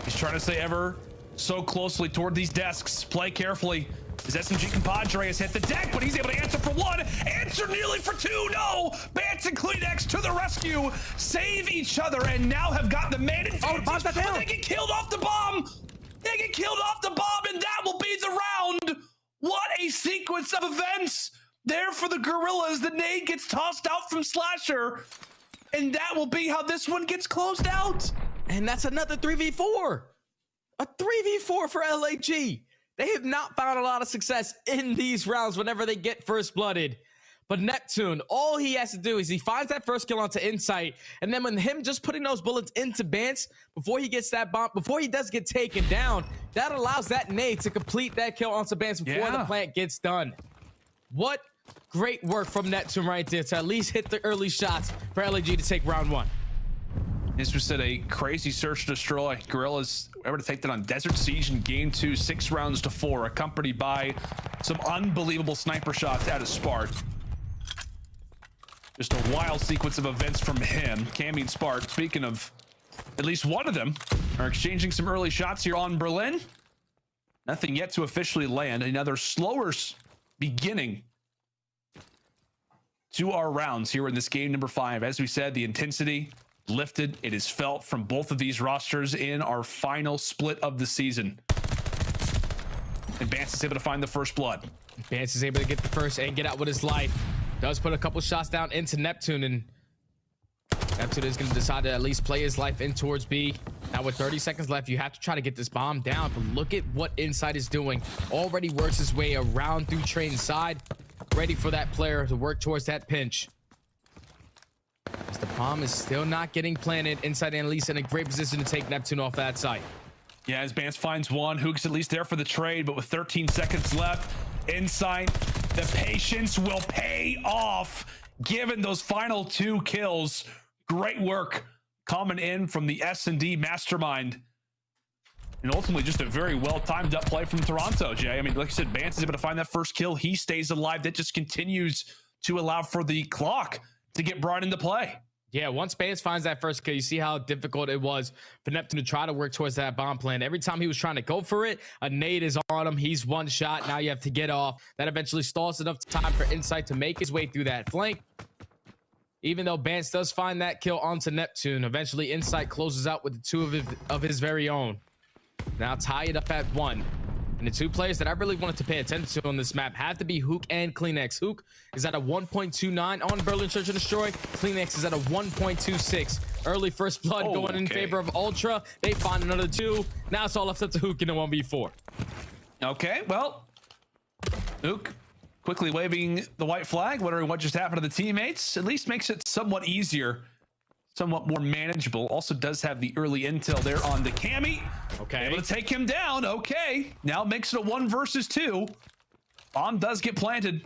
he's trying to stay ever so closely toward these desks. Play carefully. His SMG compadre has hit the deck, but he's able to answer for 1. Answer nearly for 2. No! Bance and CleanX to the rescue. Save each other and now have got the main advantage. Oh, bomb's not down. But they get killed off the bomb. They get killed off the bomb, and that will be the round. What a sequence of events. There for the Guerrillas. The nade gets tossed out from Slasher, and that will be how this one gets closed out. And that's another 3v4. A 3v4 for LAG. They have not found a lot of success in these rounds whenever they get first blooded. But Neptune, all he has to do is he finds that first kill onto Insight, and then when him just putting those bullets into Bance before he gets that bomb, before he does get taken down, that allows that nade to complete that kill onto Bance before the plant gets done. What great work from Neptune right there to at least hit the early shots for LAG to take round 1. This was a crazy search destroy. Guerrillas able to take that on Desert Siege in game 2, 6 rounds to 4, accompanied by some unbelievable sniper shots out of Spart. Just a wild sequence of events from him. Cammy and Spart, speaking of at least one of them, are exchanging some early shots here on Berlin. Nothing yet to officially land. Another slower beginning to our rounds here in this game number 5. As we said, the intensity lifted. It is felt from both of these rosters in our final split of the season. And Vance is able to find the first blood. Vance is able to get the first and get out with his life. Does put a couple shots down into Neptune, and Neptune is going to decide to at least play his life in towards B. Now with 30 seconds left, you have to try to get this bomb down, but look at what Insight is doing. Already works his way around through train side, ready for that player to work towards that pinch. As the bomb is still not getting planted, Insight and Elise in a great position to take Neptune off that site. Yeah, as Vance finds one, Huke's at least there for the trade, but with 13 seconds left, Insight, the patience will pay off, given those final 2 kills. Great work coming in from the S&D mastermind. And ultimately, just a very well-timed up play from Toronto, Jay. I mean, like I said, Vance is able to find that first kill. He stays alive. That just continues to allow for the clock to get brought into play. Yeah, once Vance finds that first kill, you see how difficult it was for Neptune to try to work towards that bomb plan. Every time he was trying to go for it, a nade is on him. He's one shot. Now you have to get off. That eventually stalls enough time for Insight to make his way through that flank. Even though Vance does find that kill onto Neptune, eventually Insight closes out with the 2 of his very own. Now tie it up at 1. And the two players that I really wanted to pay attention to on this map have to be Huke and CleanX. Huke is at a 1.29 on Berlin Search and Destroy. CleanX is at a 1.26. Early first blood going in favor of Ultra. They find another 2. Now it's all left up to Huke in the 1v4. Okay, well, Huke quickly waving the white flag, wondering what just happened to the teammates. At least makes it somewhat easier, somewhat more manageable. Also does have the early intel there on the Cammy. Okay. Able to take him down. Okay. Now makes it a 1 versus 2. Bomb does get planted.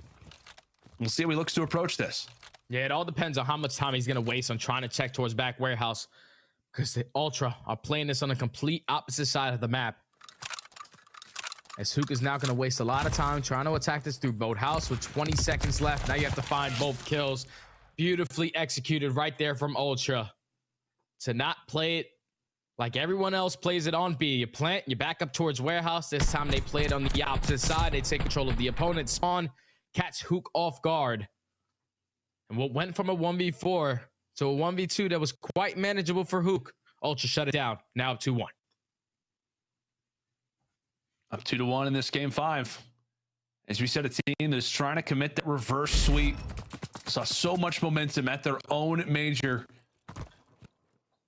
We'll see how he looks to approach this. Yeah, it all depends on how much time he's going to waste on trying to check towards back warehouse, because the Ultra are playing this on the complete opposite side of the map. As Huke is now going to waste a lot of time trying to attack this through boathouse with 20 seconds left. Now you have to find both kills. Beautifully executed right there from Ultra to not play it like everyone else plays it on B. You plant, you back up towards warehouse. This time they play it on the opposite side. They take control of the opponent's spawn, catch Huke off guard. And what went from a 1v4 to a 1v2 that was quite manageable for Huke. Ultra shut it down. Now up 2-1. Up 2-1 in this game 5. As we said, a team that's trying to commit that reverse sweep. Saw so much momentum at their own major.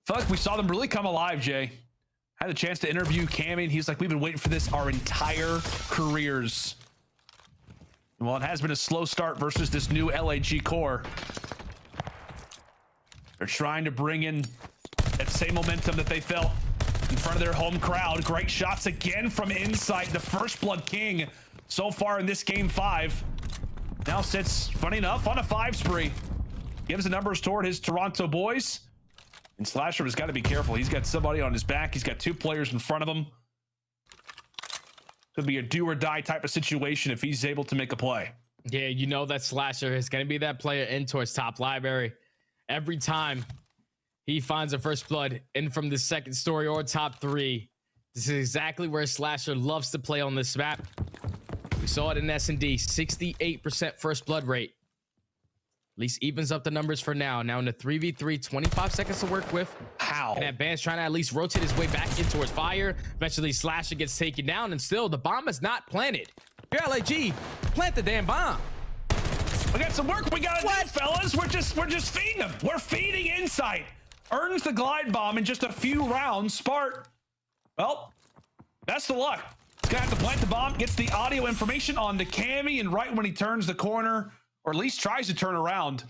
Felt like we saw them really come alive, Jay. Had the chance to interview Cammy, and he's like, we've been waiting for this our entire careers. And while it has been a slow start versus this new LAG core, they're trying to bring in that same momentum that they felt in front of their home crowd. Great shots again from inside. The first blood king so far in this game 5. Now sits, funny enough, on a 5 spree. Gives the numbers toward his Toronto boys. And Slasher has got to be careful. He's got somebody on his back. He's got 2 players in front of him. Could be a do or die type of situation if he's able to make a play. Yeah, you know that Slasher is going to be that player in towards top library. Every time he finds a first blood in from the second story or top 3. This is exactly where Slasher loves to play on this map. We saw it in S&D, 68% first blood rate. At least evens up the numbers for now. Now in the 3v3, 25 seconds to work with. How? And Advance trying to at least rotate his way back in towards fire. Eventually Slasher gets taken down, and still the bomb is not planted. Your LAG, plant the damn bomb. We got some work we gotta do, fellas. We're just feeding them. We're feeding Insight. Earns the glide bomb in just a few rounds. Spart, well, best of luck. He's gonna have to plant the bomb, gets the audio information on the Cammy, and right when he turns the corner, or at least tries to turn around,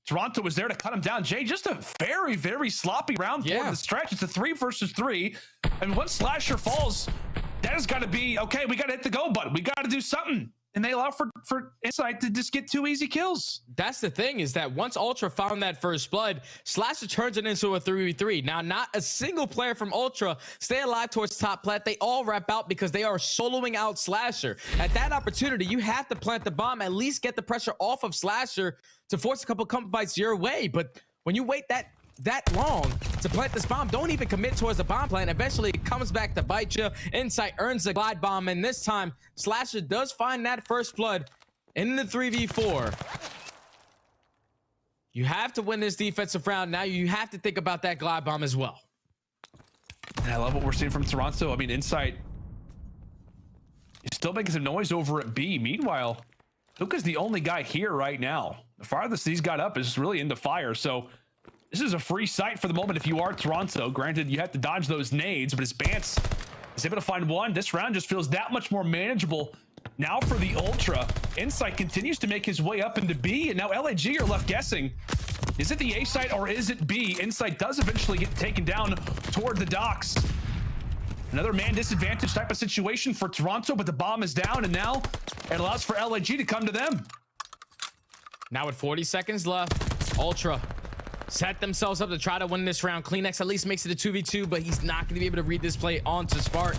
Toronto was there to cut him down. Jay, just a very, very sloppy round for the stretch. It's a 3 versus 3. And once Slasher falls, that has got to be, okay, we got to hit the go button. We got to do something. And they allow for Insight to just get 2 easy kills. That's the thing, is that once Ultra found that first blood, Slasher turns it into a 3v3. Now, not a single player from Ultra stay alive towards top plat. They all wrap out because they are soloing out Slasher. At that opportunity, you have to plant the bomb, at least get the pressure off of Slasher to force a couple comp fights your way. But when you wait that long to plant this bomb, don't even commit towards the bomb plant. Eventually it comes back to bite you. Insight earns the glide bomb, and this time Slasher does find that first blood in the 3v4. You have to win this defensive round. Now you have to think about that glide bomb as well. And I love what we're seeing from Toronto. I mean, Insight is still making some noise over at B. Meanwhile, Huke is the only guy here right now. The farthest he's got up is really into fire, so this is a free sight for the moment if you are Toronto. Granted, you have to dodge those nades, but his Bance is able to find one. This round just feels that much more manageable now for the Ultra. Insight continues to make his way up into B, and now LAG are left guessing. Is it the A site or is it B? Insight does eventually get taken down toward the docks. Another man disadvantage type of situation for Toronto, but the bomb is down, and now it allows for LAG to come to them. Now with 40 seconds left, Ultra set themselves up to try to win this round. CleanX at least makes it a 2v2, but he's not going to be able to read this play onto Spark.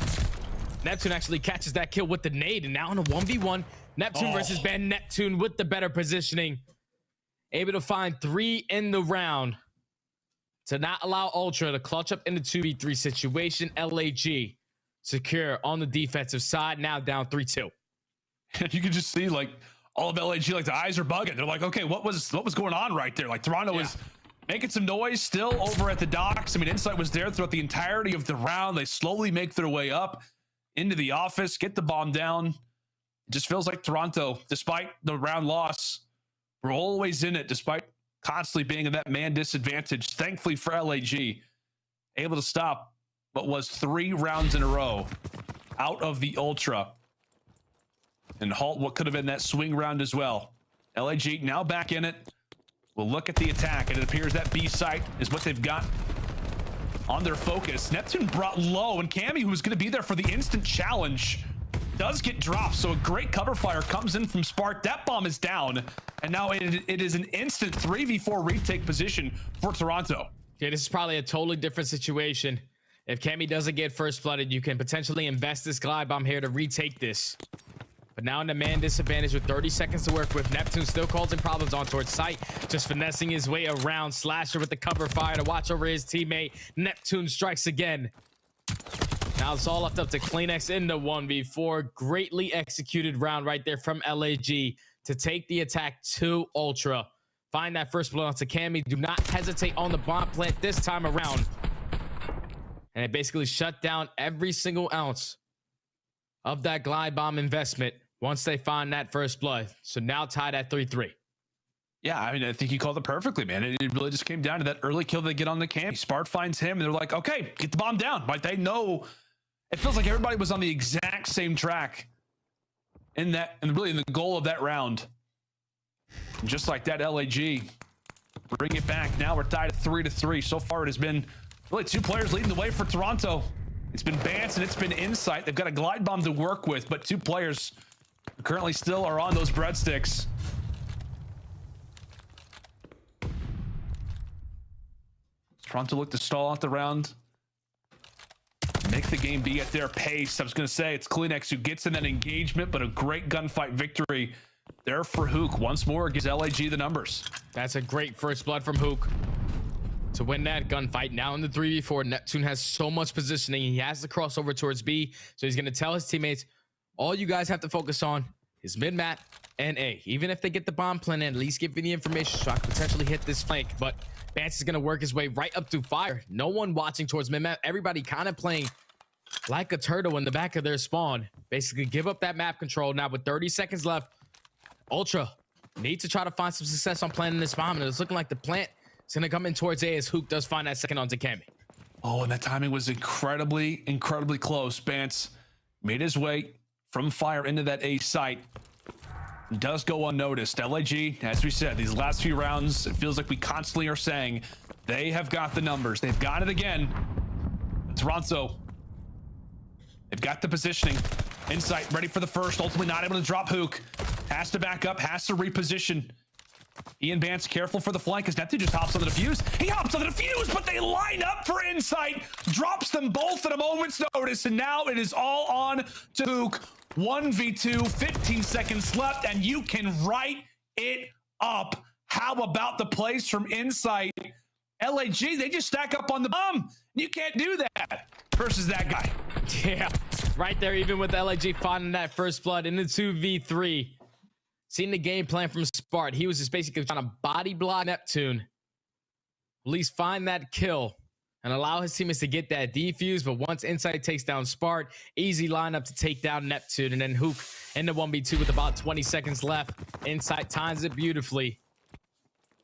Neptune actually catches that kill with the nade, and now in a 1v1, Neptune versus Ben. Neptune with the better positioning. Able to find 3 in the round to not allow Ultra to clutch up in the 2v3 situation. LAG secure on the defensive side, now down 3-2. You can just see like all of LAG, like the eyes are bugging. They're like, okay, what was going on right there? Like Toronto was making some noise still over at the docks. I mean, Insight was there throughout the entirety of the round. They slowly make their way up. into the office, get the bomb down. It just feels like Toronto, despite the round loss, we're always in it, despite constantly being in that man disadvantage. Thankfully for LAG, able to stop what was 3 rounds in a row out of the Ultra and halt what could have been that swing round as well. LAG now back in it. We'll look at the attack, and it appears that B site is what they've got on their focus. Neptune brought low, and Cammy, who's going to be there for the instant challenge, does get dropped. So a great cover fire comes in from Spark. That bomb is down, and now it is an instant 3v4 retake position for Toronto. Yeah, this is probably a totally different situation. If Cammy doesn't get first blooded, you can potentially invest this glide bomb here to retake this. But now in the man disadvantage with 30 seconds to work with, Neptune still causing problems on towards site, just finessing his way around. Slasher with the cover fire to watch over his teammate. Neptune strikes again. Now it's all left up to CleanX in the 1v4. Greatly executed round right there from LAG to take the attack to Ultra. Find that first blow onto Cammy. Do not hesitate on the bomb plant this time around. And it basically shut down every single ounce of that glide bomb investment once they find that first blood. So now tied at 3-3. Yeah, I mean, I think you called it perfectly, man. It really just came down to that early kill they get on the Cammy. Spark finds him, and they're like, okay, get the bomb down. Like, they know. It feels like everybody was on the exact same track in that, and really in the goal of that round. And just like that, LAG bring it back. Now we're tied at 3-3. So far, it has been really 2 players leading the way for Toronto. It's been Bance and it's been Insight. They've got a glide bomb to work with, but 2 players currently still are on those breadsticks. Toronto look to stall out the round, make the game be at their pace. I was going to say it's CleanX who gets in that engagement, but a great gunfight victory there for Huke. Once more, gives LAG the numbers. That's a great first blood from Huke to win that gunfight. Now in the 3v4, Neptune has so much positioning. He has to cross over towards B, so he's going to tell his teammates, all you guys have to focus on is mid-mat and A. Even if they get the bomb plan, at least give me the information so I can potentially hit this flank. But Bance is going to work his way right up to fire. No one watching towards mid-map. Everybody kind of playing like a turtle in the back of their spawn. Basically give up that map control. Now with 30 seconds left, Ultra need to try to find some success on planting this bomb. And it's looking like the plant is going to come in towards A as Huke does find that second onto Cammy. Oh, and that timing was incredibly close. Bance made his way from fire into that A site. Does go unnoticed. LAG, as we said, these last few rounds, it feels like we constantly are saying they have got the numbers. They've got it again. Toronto, they've got the positioning. Insight ready for the first, ultimately not able to drop Huke. Has to back up, has to reposition. Ian Bance careful for the flank as Neptune just hops on the defuse. He hops on the defuse, but they line up for Insight. Drops them both at a moment's notice, and now it is all on to Huke. 1v2, 15 seconds left, and you can write it up. How about the plays from Insight? LAG, they just stack up on the bomb. You can't do that versus that guy. Yeah, right there, even with LAG finding that first blood in the 2v3. Seeing the game plan from Spark, he was just basically trying to body block Neptune. At least find that kill and allow his teammates to get that defuse. But once Insight takes down Spark, easy lineup to take down Neptune. And then Huke in the 1v2 with about 20 seconds left. Insight times it beautifully.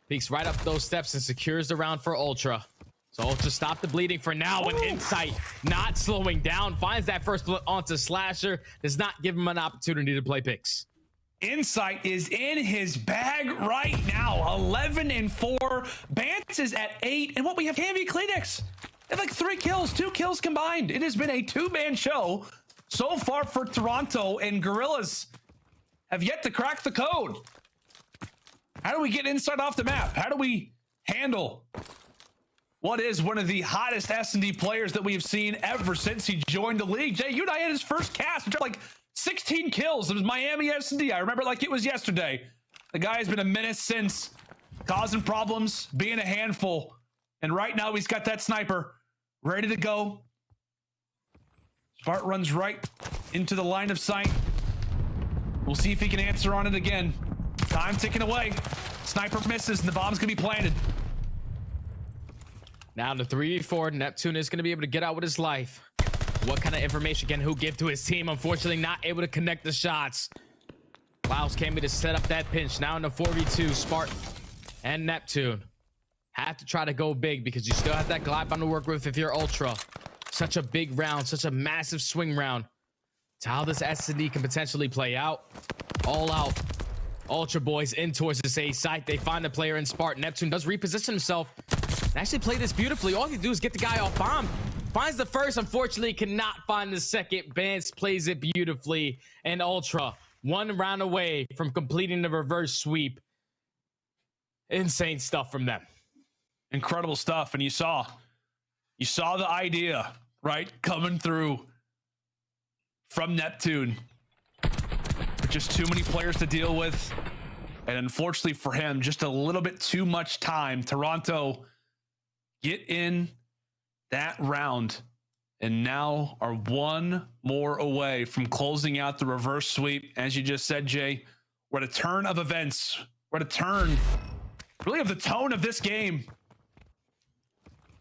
Peeks right up those steps and secures the round for Ultra. So Ultra stop the bleeding for now, and Insight not slowing down. Finds that first blood onto Slasher. Does not give him an opportunity to play picks. Insight is in his bag right now. 11-4. Bance is at 8. And what we have, Cammy, CleanX. They have like 3 kills, 2 kills combined. It has been a 2-man show so far for Toronto, and Guerrillas have yet to crack the code. How do we get Insight off the map? How do we handle what is one of the hottest S&D players that we have seen ever since he joined the league? Jay, you and I had his first cast, which like 16 kills. It was Miami S&D. I remember like it was yesterday. The guy has been a menace since, causing problems, being a handful. And right now he's got that sniper ready to go. Spark runs right into the line of sight. We'll see if he can answer on it again. Time ticking away. Sniper misses and the bomb's gonna be planted. Now the 3v4, Neptune is gonna be able to get out with his life. What kind of information can Huke give to his team? Unfortunately, not able to connect the shots. Allows Cammy to set up that pinch. Now in the 4v2, Spark and Neptune have to try to go big because you still have that glide bomb to work with if you're Ultra. Such a big round, such a massive swing round. It's how this S&D can potentially play out. All out. Ultra boys in towards this A site. They find the player in Spark. Neptune does reposition himself. And actually play this beautifully. All he do is get the guy off bomb. Finds the first, unfortunately cannot find the second. Bance plays it beautifully. And Ultra, one round away from completing the reverse sweep. Insane stuff from them. Incredible stuff. And you saw the idea, right, coming through from Neptune. Just too many players to deal with. And unfortunately for him, just a little bit too much time. Toronto get in that round and now are one more away from closing out the reverse sweep. As you just said, Jay, we're at a turn of events. We're at a turn really of the tone of this game.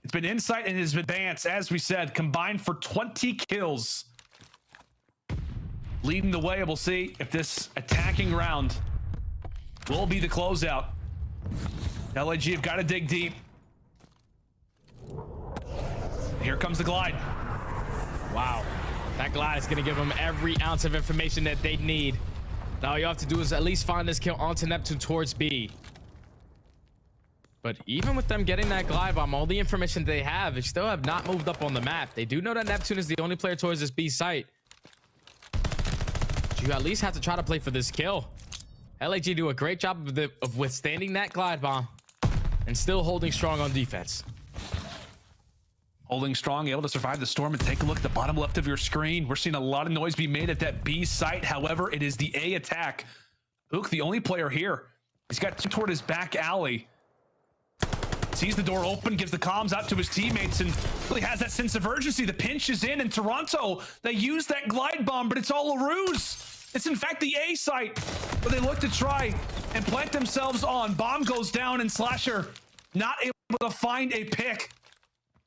It's been Insight and it's been Bance, as we said, combined for 20 kills. Leading the way. We'll see if this attacking round will be the closeout. LAG have got to dig deep. Here comes the glide. Wow. That glide is going to give them every ounce of information that they need. Now all you have to do is at least find this kill onto Neptune towards B. But even with them getting that glide bomb, all the information they still have not moved up on the map. They do know that Neptune is the only player towards this B site. You at least have to try to play for this kill. LAG do a great job of withstanding that glide bomb and still holding strong on defense. Holding strong, able to survive the storm. And take a look at the bottom left of your screen. We're seeing a lot of noise be made at that B site. However, it is the A attack. Huke, the only player here. He's got two toward his back alley. Sees the door open, gives the comms out to his teammates, and really has that sense of urgency. The pinch is in Toronto. They use that glide bomb, but it's all a ruse. It's in fact the A site where they look to try and plant themselves on. Bomb goes down and Slasher not able to find a pick.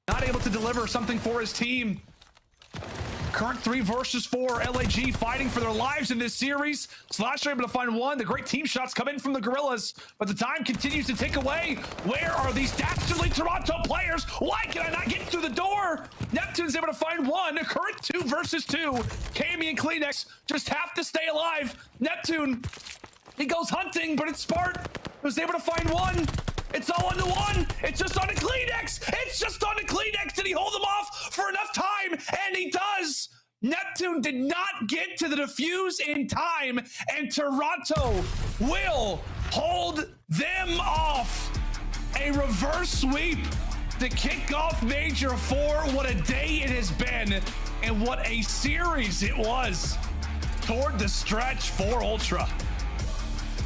Not able to deliver something for his team. Current 3 versus 4. LAG fighting for their lives in this series. Slasher able to find one. The great team shots come in from the Guerrillas, but the time continues to tick away. Where are these dastardly Toronto players? Why can I not get through the door? Neptune's able to find one. A current 2 versus 2. Cammy and CleanX just have to stay alive. Neptune, he goes hunting, but it's Spark was able to find one. It's all on the one. It's just on a CleanX. It's just on a CleanX. Did he hold them off for enough time? And he does. Neptune did not get to the defuse in time, and Toronto will hold them off. A reverse sweep to kick off Major 4. What a day it has been, and what a series it was toward the stretch for Ultra.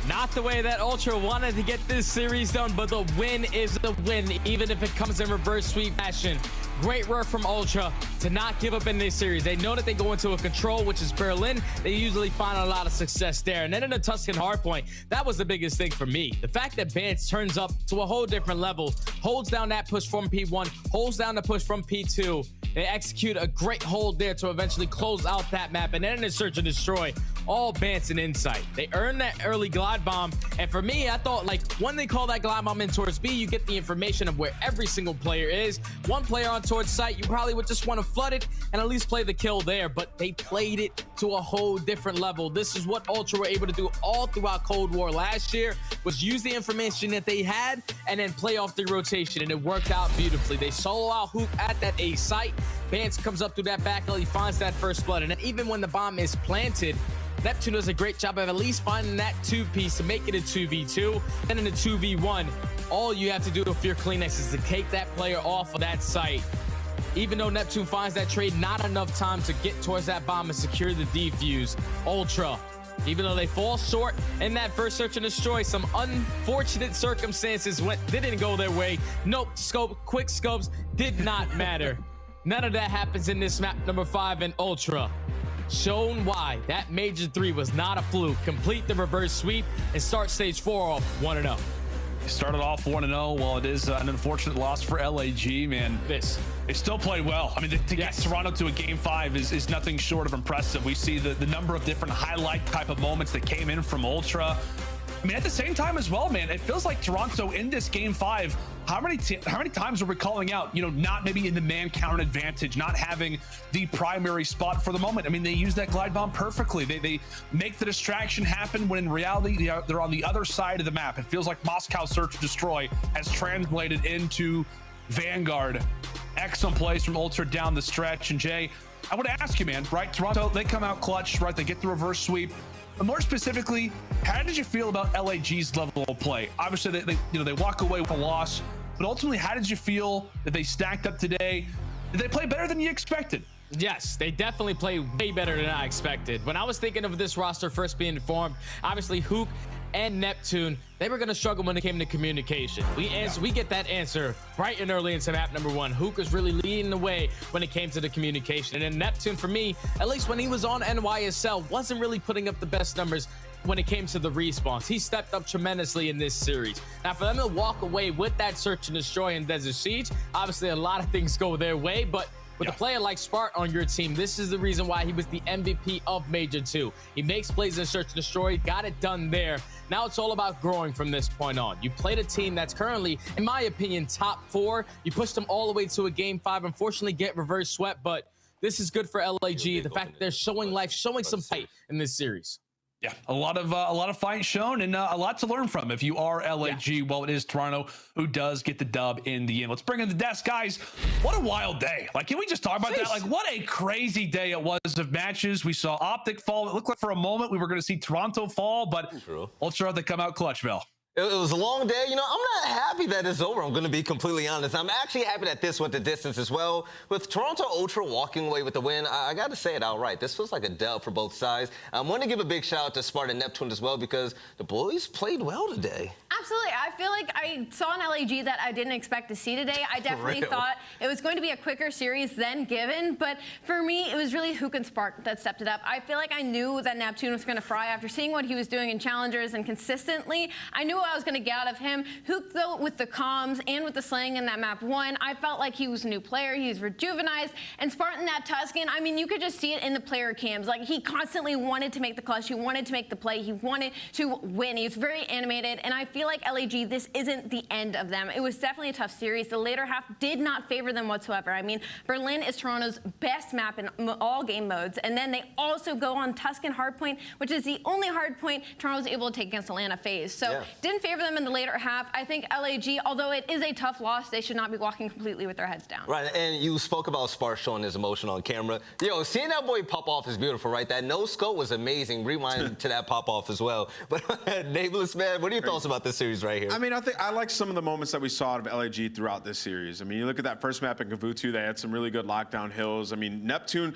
Not the way that Ultra wanted to get this series done, but the win is the win, even if it comes in reverse sweep fashion. Great work from Ultra to not give up in this series. They know that they go into a control, which is Berlin. They usually find a lot of success there. And then in the Tuscan hardpoint, that was the biggest thing for me. The fact that Bance turns up to a whole different level, holds down that push from P1, holds down the push from P2. They execute a great hold there to eventually close out that map. And then in the search and destroy, all Bance and Insight. They earned that early glide bomb. And for me, I thought, like, when they call that glide bomb in towards B, you get the information of where every single player is. One player on towards site, you probably would just want to flood it and at least play the kill there. But they played it to a whole different level. This is what Ultra were able to do all throughout Cold War last year, was use the information that they had and then play off the rotation. And it worked out beautifully. They solo out Huke at that A site. Bance comes up through that back alley, finds that first blood. And then even when the bomb is planted, Neptune does a great job of at least finding that 2-piece to make it a 2v2. And in a 2v1, all you have to do if you're CleanX is to take that player off of that site. Even though Neptune finds that trade, not enough time to get towards that bomb and secure the defuse. Ultra, even though they fall short in that first search and destroy, some unfortunate circumstances didn't go their way. Nope, quick scopes did not matter. None of that happens in this map number 5, and Ultra shown why that Major 3 was not a fluke. Complete the reverse sweep and start stage 4 off 1-0. Started off 1-0. While it is an unfortunate loss for LAG, man, they still played well. I mean, to get Toronto to a Game 5 is nothing short of impressive. We see the number of different highlight type of moments that came in from Ultra. I mean, at the same time as well, man, it feels like Toronto in this Game 5, how many times are we calling out, you know, not maybe in the man count advantage, not having the primary spot for the moment? I mean, they use that glide bomb perfectly. They make the distraction happen when in reality they're on the other side of the map. It feels like Moscow Search and Destroy has translated into Vanguard. Excellent plays from Ultra down the stretch. And Jay, I want to ask you, man, right? Toronto, they come out clutch, right? They get the reverse sweep. But more specifically, how did you feel about LAG's level of play? Obviously, they walk away with a loss, but ultimately, how did you feel that they stacked up today? Did they play better than you expected? Yes, they definitely play way better than I expected. When I was thinking of this roster first being formed, obviously Huke and Neptune, they were going to struggle when it came to communication. We get that answer bright and early into map number 1. Huke was really leading the way when it came to the communication. And then Neptune, for me, at least when he was on NYSL, wasn't really putting up the best numbers when it came to the respawns. He stepped up tremendously in this series. Now, for them to walk away with that Search and Destroy in Desert Siege, obviously a lot of things go their way, but with a player like Spart on your team, this is the reason why he was the MVP of Major 2. He makes plays in Search and Destroy, got it done there. Now it's all about growing from this point on. You played a team that's currently, in my opinion, top 4. You pushed them all the way to a Game 5. Unfortunately, get reverse swept, but this is good for LAG. The fact that they're showing life, showing some fight in this series. Yeah, a lot of fight shown and a lot to learn from if you are LAG. Well, it is Toronto who does get the dub in the end. Let's bring in the desk, guys. What a wild day. Like, can we just talk about that? Like, what a crazy day it was of matches. We saw OpTic fall. It looked like for a moment we were going to see Toronto fall, but Ultra, they come out clutch, Bill. It was a long day. You know, I'm not happy that it's over. I'm going to be completely honest. I'm actually happy that this went the distance as well. With Toronto Ultra walking away with the win, I got to say it outright. This feels like a dub for both sides. I want to give a big shout out to Spart and Neptune as well because the boys played well today. Absolutely. I feel like I saw an LAG that I didn't expect to see today. I definitely thought it was going to be a quicker series than given, but for me, it was really Huke and Spart that stepped it up. I feel like I knew that Neptune was going to fry after seeing what he was doing in challengers and consistently. I knew I was going to get out of him. Huke, though, with the comms and with the slaying in that map 1, I felt like he was a new player. He was rejuvenized. And Spart in that Tuscan, I mean, you could just see it in the player cams. Like, he constantly wanted to make the clutch. He wanted to make the play. He wanted to win. He was very animated. And I feel like LAG, this isn't the end of them. It was definitely a tough series. The later half did not favor them whatsoever. I mean, Berlin is Toronto's best map in all game modes. And then they also go on Tuscan hardpoint, which is the only hardpoint Toronto was able to take against Atlanta FaZe. So didn't favor them in the later half. I think LAG, although it is a tough loss, they should not be walking completely with their heads down. Right, and you spoke about Spart showing his emotion on camera. Yo, seeing that boy pop off is beautiful, right? That no scope was amazing. Rewind to that pop off as well. But Nameless, man, what are your thoughts about this series right here? I mean, I like some of the moments that we saw out of LAG throughout this series. I mean, you look at that first map in Kavutu, they had some really good lockdown hills. I mean, Neptune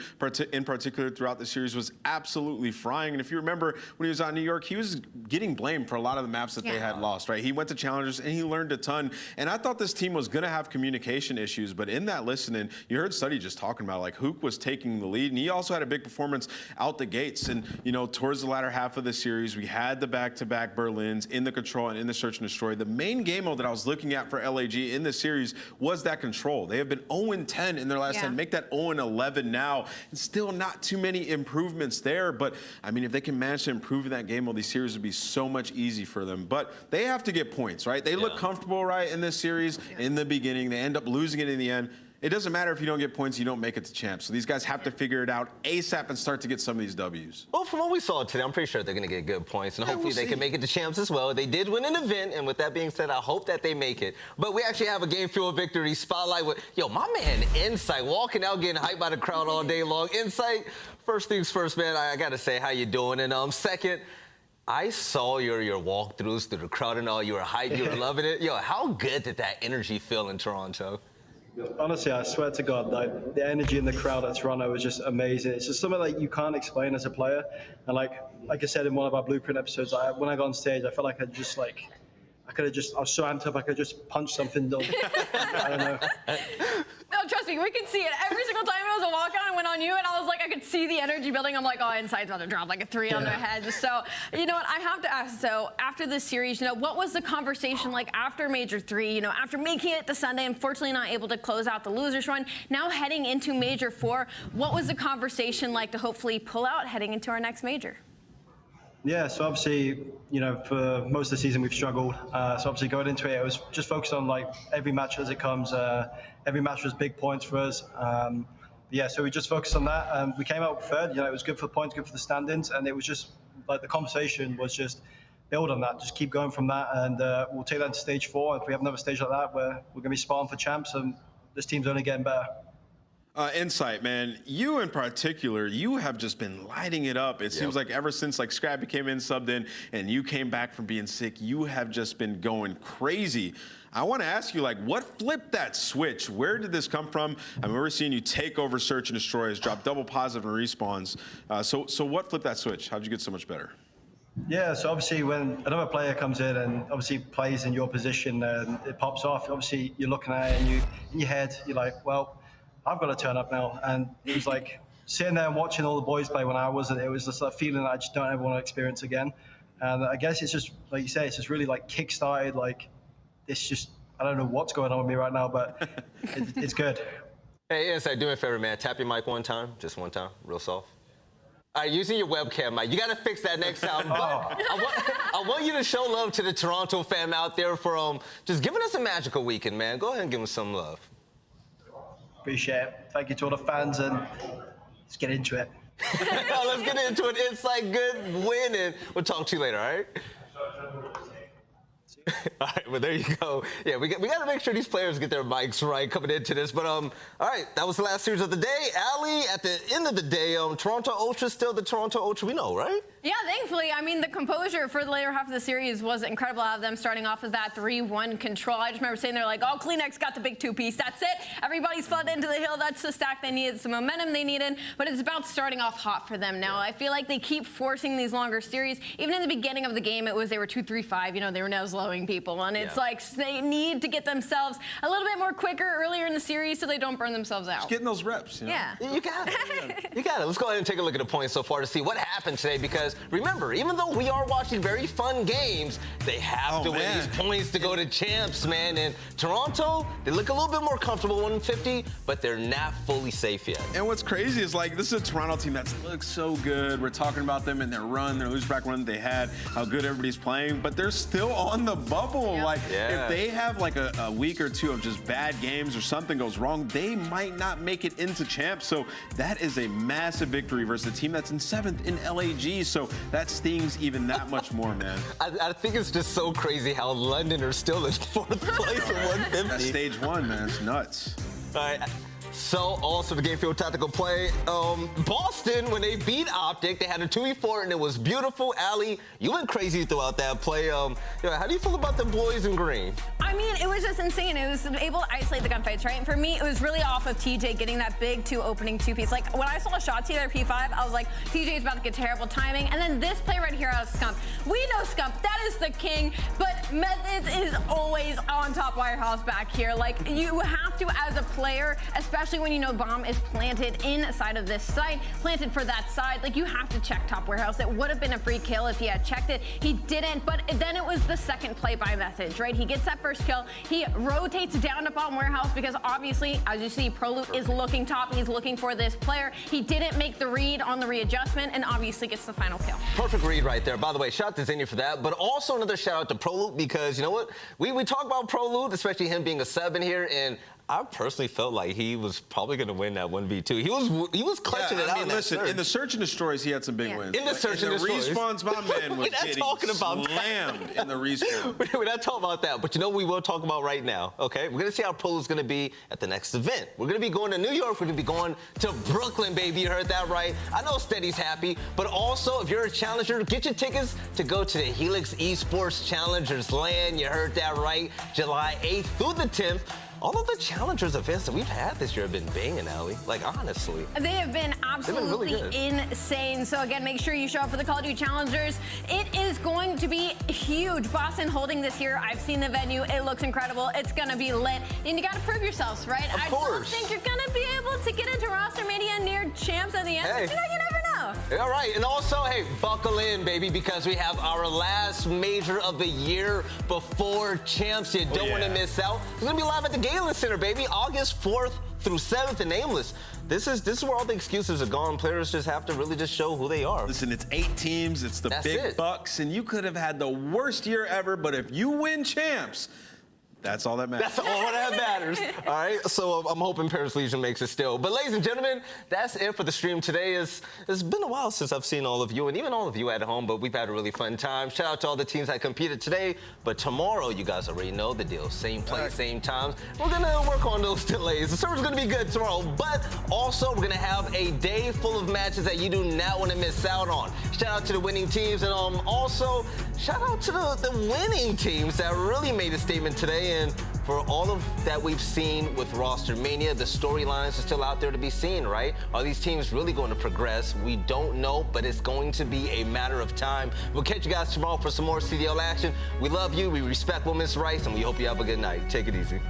in particular throughout the series was absolutely frying. And if you remember when he was out in New York, he was getting blamed for a lot of the maps that they had lost, right? He went to challengers and he learned a ton. And I thought this team was going to have communication issues, but in that listening, you heard Studdy just talking about, like, Huke was taking the lead, and he also had a big performance out the gates. And, you know, towards the latter half of the series, we had the back-to-back Berlins in the control and in the search and destroy. The main game mode that I was looking at for LAG in this series was that control. They have been 0-10 in their last 10. Make that 0-11 now. And still not too many improvements there, but, I mean, if they can manage to improve in that game mode, these series would be so much easy for them. But they have to get points, right? They look comfortable, right, in this series in the beginning. They end up losing it in the end. It doesn't matter if you don't get points, you don't make it to champs. So these guys have to figure it out ASAP and start to get some of these W's. Well, from what we saw today, I'm pretty sure they're going to get good points, and hopefully they can make it to champs as well. They did win an event, and with that being said, I hope that they make it. But we actually have a game fuel victory spotlight with, yo, my man Insight walking out, getting hyped by the crowd all day long. Insight, first things first, man, I got to say, how you doing? And second, I saw your walkthroughs through the crowd and all. You were hyped, you were loving it. Yo, how good did that energy feel in Toronto? Honestly, I swear to God, like, the energy in the crowd at Toronto was just amazing. It's just something that you can't explain as a player. And like I said in one of our Blueprint episodes, when I got on stage, I felt like I was so amped up, I could just punch something. I don't know. No, trust me, we could see it. Every single time it was a walk-on, I went on you, and I was like, I could see the energy building, I'm like, oh, Insight's about to drop like a 3 on their heads. So, you know what, I have to ask, so after this series, you know, what was the conversation like after Major 3, you know, after making it to Sunday, unfortunately not able to close out the losers run, now heading into Major 4, what was the conversation like to hopefully pull out heading into our next major? Yeah, so obviously, you know, for most of the season we've struggled. So obviously going into it, it was just focused on like every match as it comes. Every match was big points for us. Yeah, so we just focused on that. We came out third. You know, it was good for the points, good for the standings, and it was just like the conversation was just build on that, just keep going from that, and we'll take that to stage 4. If we have another stage like that, we're going to be sparring for champs, and this team's only getting better. Insight, man, you in particular, you have just been lighting it up. It seems like ever since like Scrappy came in, subbed in, and you came back from being sick, you have just been going crazy. I want to ask you, like, what flipped that switch? Where did this come from? I mean, we're seeing you take over search and destroys, drop double positive and respawns. So what flipped that switch? How'd you get so much better? Yeah, so obviously when another player comes in and obviously plays in your position and it pops off, obviously you're looking at it and you, in your head, you're like, well, I've got to turn up now. And it was like sitting there and watching all the boys play when I wasn't, it was just a feeling that I just don't ever want to experience again. And I guess it's just, like you say, it's just really like kick-started, like it's just, I don't know what's going on with me right now, but it's good. Hey, Insight, do me a favor, man. Tap your mic one time, just one time, real soft. All right, using your webcam mic. You got to fix that next time. But I want you to show love to the Toronto fam out there for just giving us a magical weekend, man. Go ahead and give them some love. Appreciate it. Thank you to all the fans, and let's get into it. Let's get into it. Insight, good win, and we'll talk to you later, all right? All right, well, there you go. Yeah, we got to make sure these players get their mics right coming into this. But, all right, that was the last series of the day. Allie, at the end of the day, Toronto Ultra still the Toronto Ultra we know, right? Yeah, thankfully. I mean, the composure for the later half of the series was incredible out of them, starting off with that 3-1 control. I just remember sitting there like, oh, CleanX got the big 2-piece. That's it. Everybody's flooded into the hill. That's the stack they needed, some momentum they needed. But it's about starting off hot for them now. I feel like they keep forcing these longer series. Even in the beginning of the game, it was they were 2-3-5. You know, they were nose-lowing people. And it's like they need to get themselves a little bit more quicker earlier in the series so they don't burn themselves out. Just getting those reps. You know? Yeah. You got it. You got it. Let's go ahead and take a look at the points so far to see what happened today, because remember, even though we are watching very fun games, they have to win these points to go to champs, man. And Toronto, they look a little bit more comfortable 150, but they're not fully safe yet. And what's crazy is, like, this is a Toronto team that's looks so good. We're talking about them in their run, their loser back run they had, how good everybody's playing, but they're still on the bubble. Yep. Like, if they have like a week or two of just bad games or something goes wrong, they might not make it into champs. So that is a massive victory versus a team that's in 7th in LAG. So that stings even that much more, man. I think it's just so crazy how London are still in 4th place at 150. That's stage 1, man. It's nuts. All right. So, also the game field tactical play. Boston, when they beat OpTic, they had a 2v4 and it was beautiful. Allie, you went crazy throughout that play. How do you feel about the boys in green? I mean, it was just insane. It was able to isolate the gunfights, right? And for me, it was really off of TJ getting that big 2 opening 2-piece. Like, when I saw Shotzzy there, P5, I was like, TJ's about to get terrible timing. And then this play right here out of Scump. We know Scump, that is the king, but Methodz is always on top wirehouse back here. Like, you have to, as a player, especially when you know bomb is planted inside of this site, planted for that side, like, you have to check top warehouse. It would have been a free kill if he had checked it. He didn't, but then it was the second play by Methodz, right? He gets that first kill. He rotates down to bottom warehouse because obviously, as you see, Prolute is looking top. He's looking for this player. He didn't make the read on the readjustment and obviously gets the final kill. Perfect read right there. By the way, shout out to Zenny for that, but also another shout out to Prolute, because you know what? We talk about Prolute, especially him being a sub in here, and I personally felt like he was probably going to win that 1v2. He was clutching it out. I mean, listen, in the search and destroys, he had some big wins. In the search and destroys. respawns, my man was getting slammed in the respawn. We're not talking about that, but you know what we will talk about right now, okay? We're going to see how Prolute's going to be at the next event. We're going to be going to New York. We're going to be going to Brooklyn, baby. You heard that right. I know Steady's happy, but also, if you're a challenger, get your tickets to go to the Helix Esports Challengers LAN. You heard that right. July 8th through the 10th. All of the challengers events that we've had this year have been banging, Allie. Like, honestly. They have been absolutely insane. So, again, make sure you show up for the Call of Duty Challengers. It is going to be huge. Boston holding this here. I've seen the venue. It looks incredible. It's going to be lit. And you got to prove yourselves, right? Of course. I don't think you're going to be able to get into roster media near champs at the end. Hey. But, you know, you never know. All right, and also, hey, buckle in, baby, because we have our last major of the year before champs. You don't want to miss out. It's going to be live at the Galen Center, baby, August 4th through 7th in Nameless. This is where all the excuses are gone. Players just have to really just show who they are. Listen, it's 8 teams, it's the big bucks, and you could have had the worst year ever, but if you win champs, that's all that matters. That's all that matters. All right, so I'm hoping Paris Legion makes it still. But ladies and gentlemen, that's it for the stream today. It's been a while since I've seen all of you, and even all of you at home, but we've had a really fun time. Shout out to all the teams that competed today. But tomorrow, you guys already know the deal. Same place, same time. We're gonna work on those delays. The server's gonna be good tomorrow, but also we're gonna have a day full of matches that you do not want to miss out on. Shout out to the winning teams, and also shout out to the winning teams that really made a statement today. And for all of that we've seen with Roster Mania, the storylines are still out there to be seen, right? Are these teams really going to progress? We don't know, but it's going to be a matter of time. We'll catch you guys tomorrow for some more CDL action. We love you, we respect women's rights, and we hope you have a good night. Take it easy.